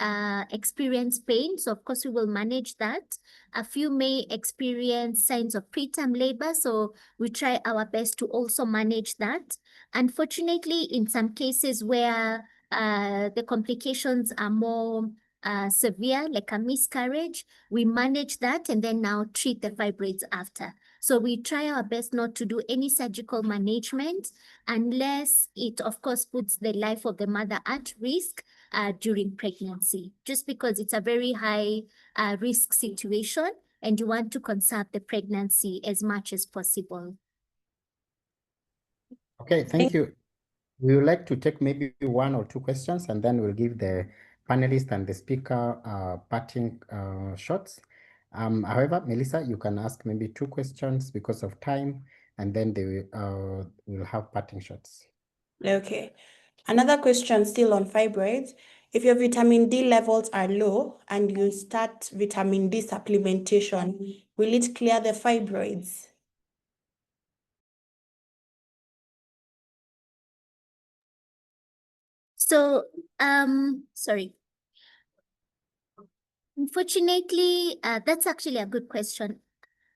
experience pain. So of course we will manage that. A few may experience signs of preterm labor. So we try our best to also manage that. Unfortunately, in some cases where the complications are more severe, like a miscarriage, we manage that and then now treat the fibroids after. So we try our best not to do any surgical management unless it, of course, puts the life of the mother at risk during pregnancy, just because it's a very high risk situation and you want to conserve the pregnancy as much as possible. Okay, thank you. We would like to take maybe one or two questions, and then we'll give the panelist and the speaker parting shots. However, Melissa, you can ask maybe two questions because of time, and then they will have parting shots. Okay. Another question still on fibroids. If your vitamin D levels are low and you start vitamin D supplementation, will it clear the fibroids? So, sorry. Unfortunately, that's actually a good question.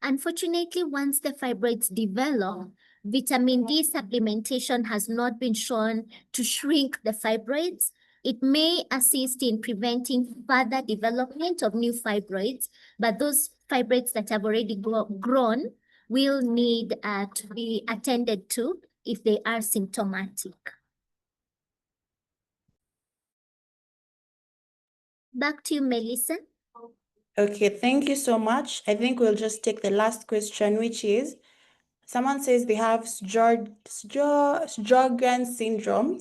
Unfortunately, once the fibroids develop, vitamin D supplementation has not been shown to shrink the fibroids. It may assist in preventing further development of new fibroids, but those fibroids that have already grown will need to be attended to if they are symptomatic. Back to you, Melissa. Okay, thank you so much. I think we'll just take the last question, which is, someone says they have Sjogren's syndrome,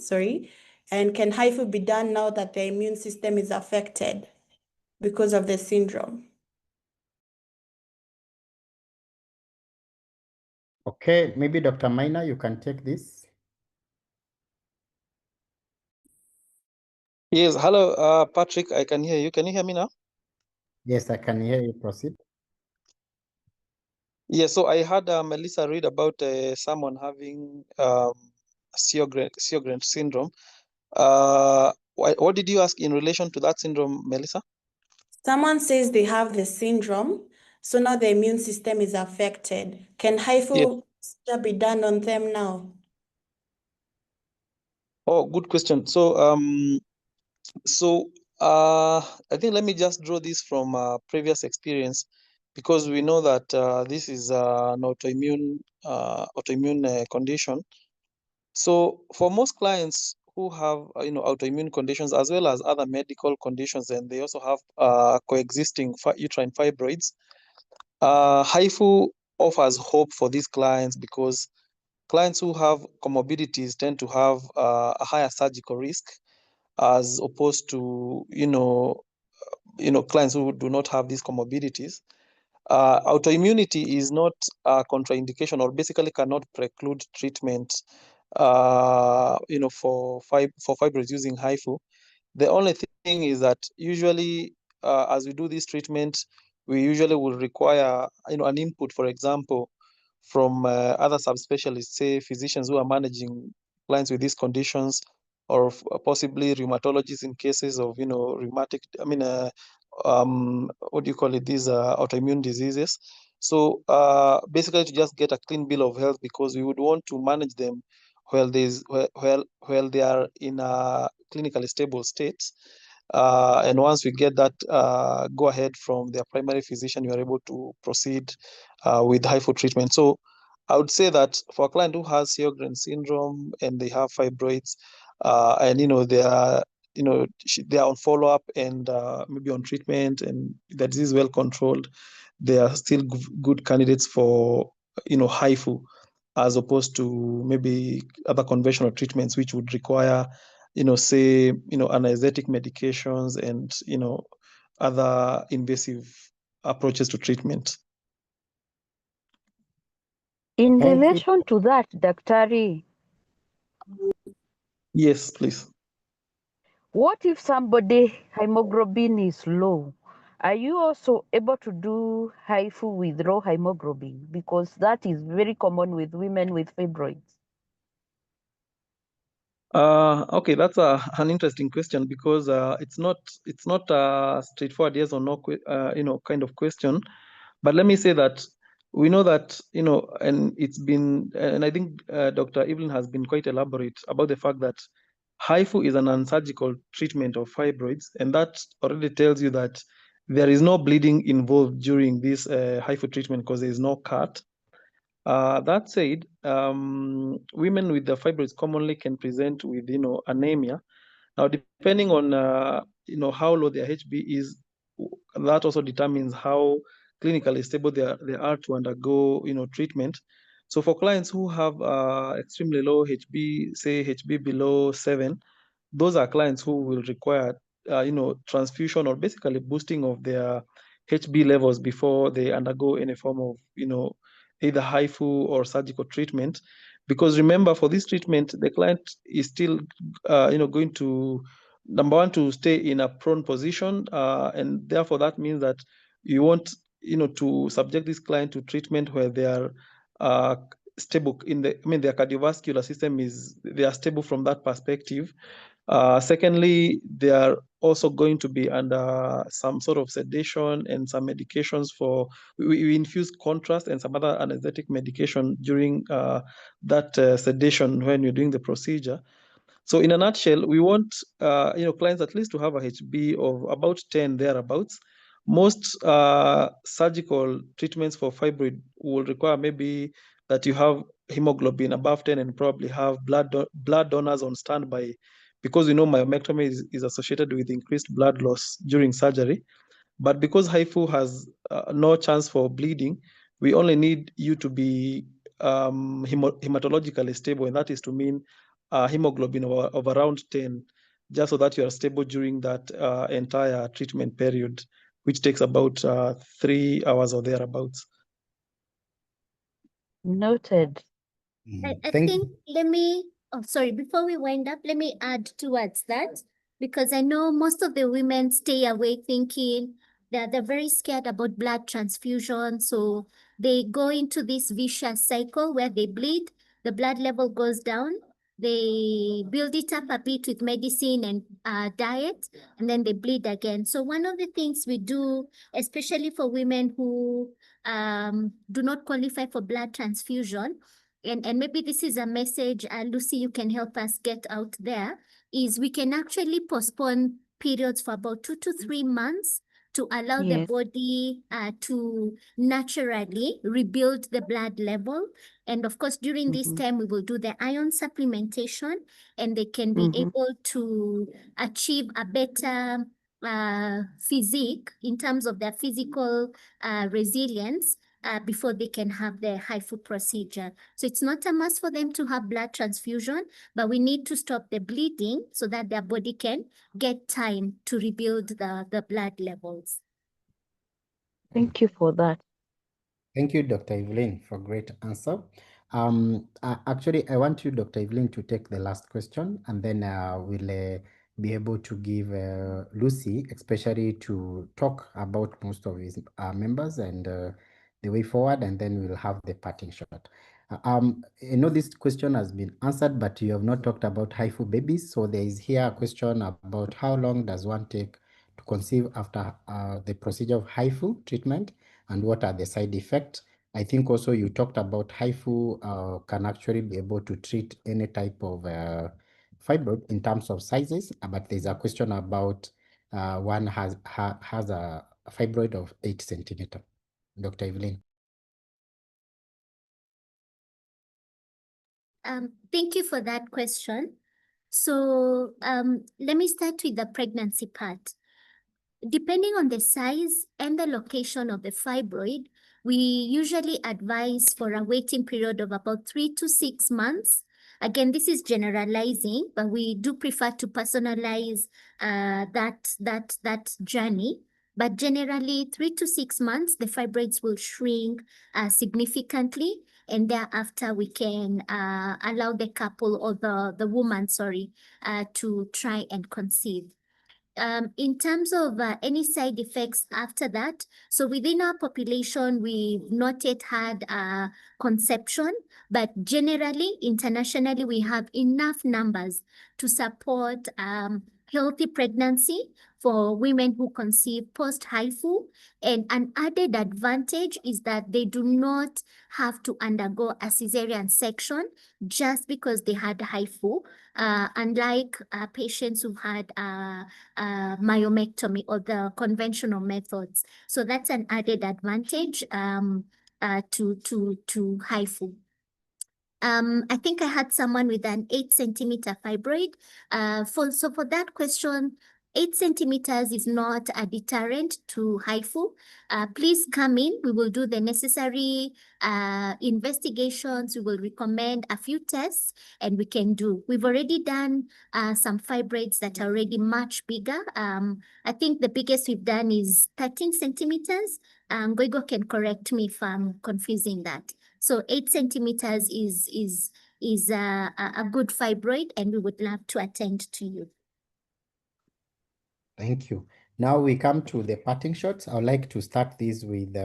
and can Hifu be done now that the immune system is affected because of the syndrome? Okay, maybe Dr. Maina, you can take this. Yes, hello, Patrick, I can hear you. Can you hear me now? Yes, I can hear you. Proceed. Yeah, so I had Melissa read about someone having Sjogren's syndrome. What did you ask in relation to that syndrome, Melissa? Someone says they have the syndrome, so now the immune system is affected. Can Hifu be done on them now? Oh, good question. So, I think let me just draw this from previous experience, because we know that this is an autoimmune condition. So for most clients who have autoimmune conditions as well as other medical conditions, and they also have coexisting uterine fibroids, Hifu offers hope for these clients, because clients who have comorbidities tend to have a higher surgical risk, as opposed to clients who do not have these comorbidities. Autoimmunity is not a contraindication, or basically cannot preclude treatment for fibroids using Hifu. The only thing is that usually as we do this treatment, we usually will require an input, for example, from other subspecialists, say physicians who are managing clients with these conditions, or possibly rheumatologists in cases of rheumatic, what do you call it, these autoimmune diseases. So basically to just get a clean bill of health, because we would want to manage them while they are in a clinically stable state. And once we get that go ahead from their primary physician, you are able to proceed with Hifu treatment. So I would say that for a client who has Sjögren's syndrome and they have fibroids, and they are they are on follow-up and maybe on treatment, and the disease is well controlled, they are still good candidates for Hifu, as opposed to maybe other conventional treatments which would require say anesthetic medications and other invasive approaches to treatment. In Thank you. relation to that, Daktari, Yes, please. what if somebody hemoglobin is low? Are you also able to do Hifu with low hemoglobin? Because that is very common with women with fibroids. Okay, that's an interesting question, because it's not a straightforward yes or no kind of question. But let me say that we know that and it's been, and I think Dr. Evelyn has been quite elaborate about the fact that Hifu is an unsurgical treatment of fibroids, and that already tells you that there is no bleeding involved during this Hifu treatment because there is no cut. That said, women with the fibroids commonly can present with anemia. Now, depending on how low their HB is, that also determines how clinically stable they are to undergo treatment. So for clients who have extremely low HB, say HB below 7, those are clients who will require transfusion or basically boosting of their HB levels before they undergo any form of either Hifu or surgical treatment. Because remember, for this treatment, the client is still going to, number one, to stay in a prone position, and therefore that means that you want to subject this client to treatment where they are stable their cardiovascular system they are stable from that perspective. Secondly, they are also going to be under some sort of sedation and some medications we infuse contrast and some other anesthetic medication during that sedation when you're doing the procedure. So in a nutshell, we want clients at least to have a HB of about 10 thereabouts. Most surgical treatments for fibroid will require maybe that you have hemoglobin above 10 and probably have blood donors on standby, because myomectomy is associated with increased blood loss during surgery. But because Hifu has no chance for bleeding, we only need you to be hematologically stable, and that is to mean hemoglobin of around 10, just so that you are stable during that entire treatment period, which takes about 3 hours or thereabouts. Noted. I Thank think before we wind up, let me add towards that, because I know most of the women stay away thinking that they're very scared about blood transfusion. So they go into this vicious cycle where they bleed, the blood level goes down, they build it up a bit with medicine and diet, and then they bleed again. So one of the things we do, especially for women who do not qualify for blood transfusion, and maybe this is a message, Lucy, you can help us get out there, is we can actually postpone periods for about 2 to 3 months to allow the Yes. body to naturally rebuild the blood level. And of course, during this time, we will do the iron supplementation, and they can be able to achieve a better physique in terms of their physical resilience before they can have the Hifu procedure. So it's not a must for them to have blood transfusion, but we need to stop the bleeding so that their body can get time to rebuild the blood levels. Thank you for that. Thank you, Dr. Evelyn, for great answer. Actually, I want you, Dr. Evelyn, to take the last question, and then we'll be able to give Lucy, especially to talk about most of his members and the way forward, and then we'll have the parting shot. I know this question has been answered, but you have not talked about Hifu babies. So there is here a question about how long does one take to conceive after the procedure of Hifu treatment, and what are the side effects? I think also you talked about Hifu can actually be able to treat any type of fibroid in terms of sizes, but there's a question about one has a fibroid of 8 centimeter. Dr. Evelyn. Thank you for that question. So let me start with the pregnancy part. Depending on the size and the location of the fibroid, we usually advise for a waiting period of about 3 to 6 months. Again, this is generalizing, but we do prefer to personalize that journey. But generally, 3 to 6 months, the fibroids will shrink significantly, and thereafter we can allow the couple or the woman, to try and conceive. In terms of any side effects after that, so within our population, we've not yet had conception, but generally, internationally, we have enough numbers to support healthy pregnancy for women who conceive post-Hifu. And an added advantage is that they do not have to undergo a cesarean section just because they had Hifu, unlike patients who had myomectomy or the conventional methods. So that's an added advantage to Hifu. I think I had someone with an 8 centimeter fibroid. So for that question, 8 centimeters is not a deterrent to Hifu. Please come in. We will do the necessary investigations. We will recommend a few tests, and we can do. We've already done some fibroids that are already much bigger. I think the biggest we've done is 13 centimeters. Ogoigo can correct me if I'm confusing that. So 8 centimeters is a good fibroid, and we would love to attend to you. Thank you. Now we come to the parting shots. I would like to start this with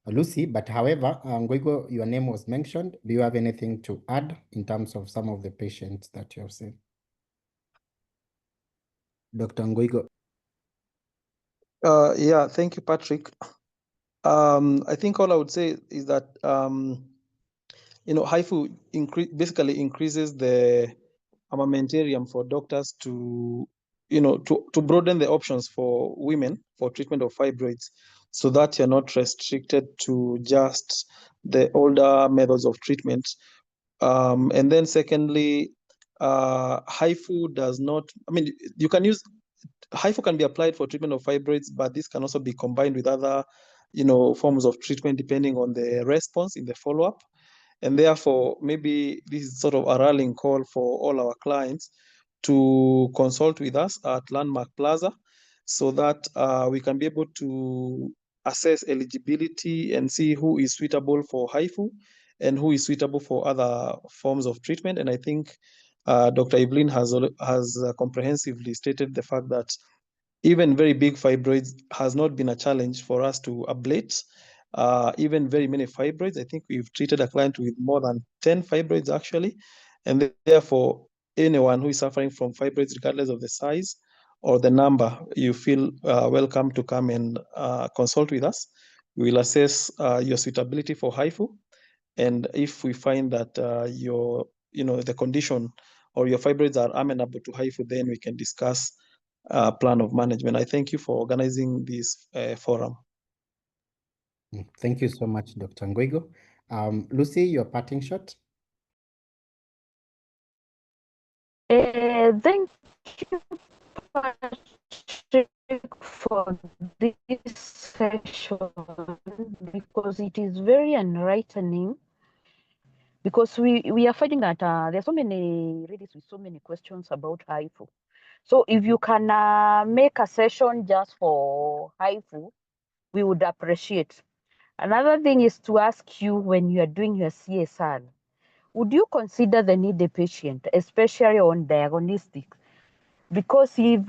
Lucy, but however, Ogoigo, your name was mentioned. Do you have anything to add in terms of some of the patients that you have seen? Dr. Ogoigo. Yeah, thank you, Patrick. I think all I would say is that Hifu basically increases the armamentarium for doctors to broaden the options for women for treatment of fibroids, so that you're not restricted to just the older methods of treatment. And then secondly, Hifu does not, you can use, Hifu can be applied for treatment of fibroids, but this can also be combined with other, forms of treatment depending on the response in the follow-up. And therefore, maybe this is sort of a rallying call for all our clients to consult with us at Landmark Plaza, so that we can be able to assess eligibility and see who is suitable for Hifu and who is suitable for other forms of treatment. And I think Dr. Evelyn has comprehensively stated the fact that even very big fibroids has not been a challenge for us to ablate. Even very many fibroids. I think we've treated a client with more than 10 fibroids actually. And therefore, anyone who is suffering from fibroids, regardless of the size or the number, you feel welcome to come and consult with us. We will assess your suitability for Hifu. And if we find that the condition or your fibroids are amenable to Hifu, then we can discuss plan of management. I thank you for organizing this forum. Thank you so much, Dr. Ogoigo. Lucy, your parting shot. Thank you, Patrick, for this session, because it is very enlightening. Because we are finding that there are so many ladies with so many questions about Hifu. So if you can make a session just for Hifu, we would appreciate. Another thing is to ask you, when you are doing your CSR, would you consider the needy patient, especially on diagnostics? Because if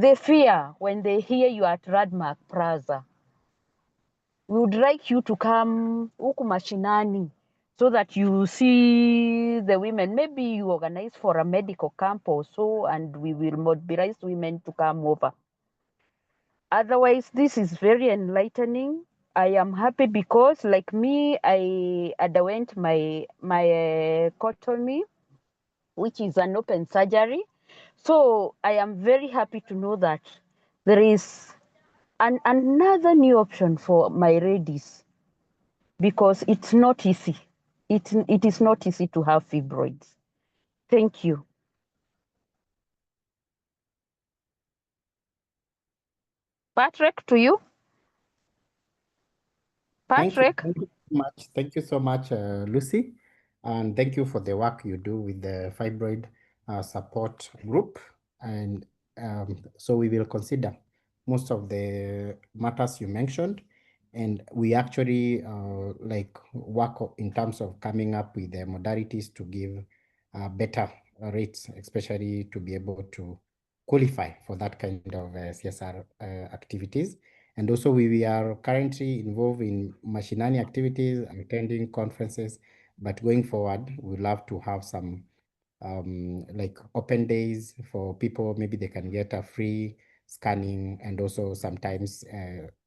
they fear when they hear you at Landmark Plaza, we would like you to come huku mashinani so that you see the women. Maybe you organize for a medical camp or so, and we will mobilize women to come over. Otherwise, this is very enlightening. I am happy because, like me, I underwent my cotomy, which is an open surgery. So I am very happy to know that there is another new option for my ladies, because it's not easy. It is not easy to have fibroids. Thank you. Patrick, to you. Patrick. Thank you so much. Thank you so much, Lucy. And thank you for the work you do with the fibroid support group. And so we will consider most of the matters you mentioned. And we actually work in terms of coming up with the modalities to give better rates, especially to be able to qualify for that kind of CSR activities. And also we are currently involved in mashinani activities, attending conferences, but going forward, we'd love to have some open days for people. Maybe they can get a free scanning and also sometimes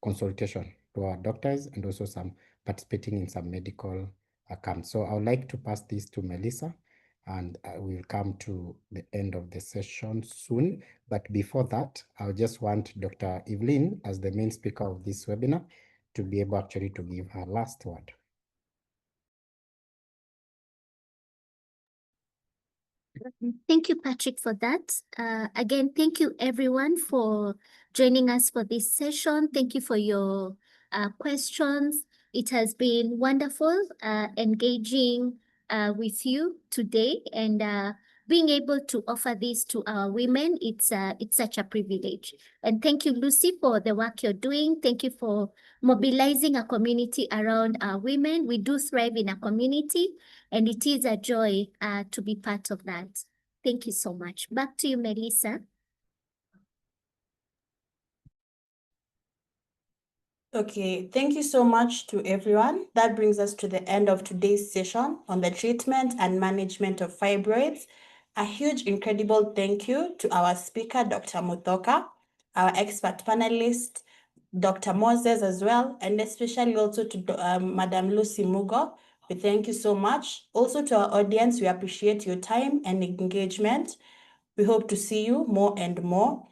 consultation to our doctors, and also some participating in some medical camps. So I would like to pass this to Melissa, and we'll come to the end of the session soon. But before that, I just want Dr. Evelyn, as the main speaker of this webinar, to be able actually to give her last word. Thank you, Patrick, for that. Again, thank you everyone for joining us for this session. Thank you for your questions. It has been wonderful engaging with you today, and being able to offer this to our women. It's such a privilege. And thank you, Lucy, for the work you're doing. Thank you for mobilizing a community around our women. We do thrive in a community, and it is a joy to be part of that. Thank you so much. Back to you, Melissa. Okay, thank you so much to everyone. That brings us to the end of today's session on the treatment and management of fibroids. A huge, incredible thank you to our speaker, Dr. Muthoka, our expert panelist, Dr. Moses as well, and especially also to Madam Lucy Mugo. We thank you so much. Also to our audience, we appreciate your time and engagement. We hope to see you more and more.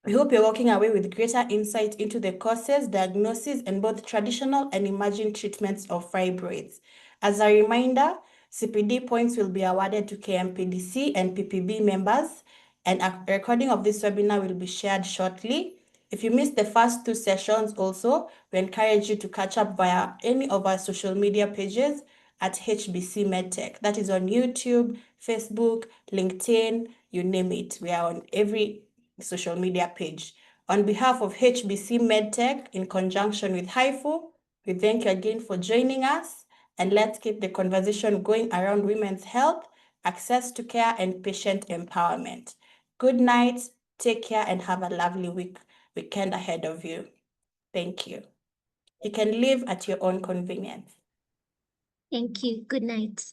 We hope you're walking away with greater insight into the causes, diagnosis, and both traditional and emerging treatments of fibroids. As a reminder, CPD points will be awarded to KMPDC and PPB members, and a recording of this webinar will be shared shortly. If you missed the first two sessions also, we encourage you to catch up via any of our social media pages at HBC MedTech. That is on YouTube, Facebook, LinkedIn, you name it. We are on every social media page. On behalf of HBC MedTech, in conjunction with Hifu, we thank you again for joining us, and let's keep the conversation going around women's health, access to care, and patient empowerment. Good night, take care, and have a lovely weekend ahead of you. Thank you. You can leave at your own convenience. Thank you. Good night.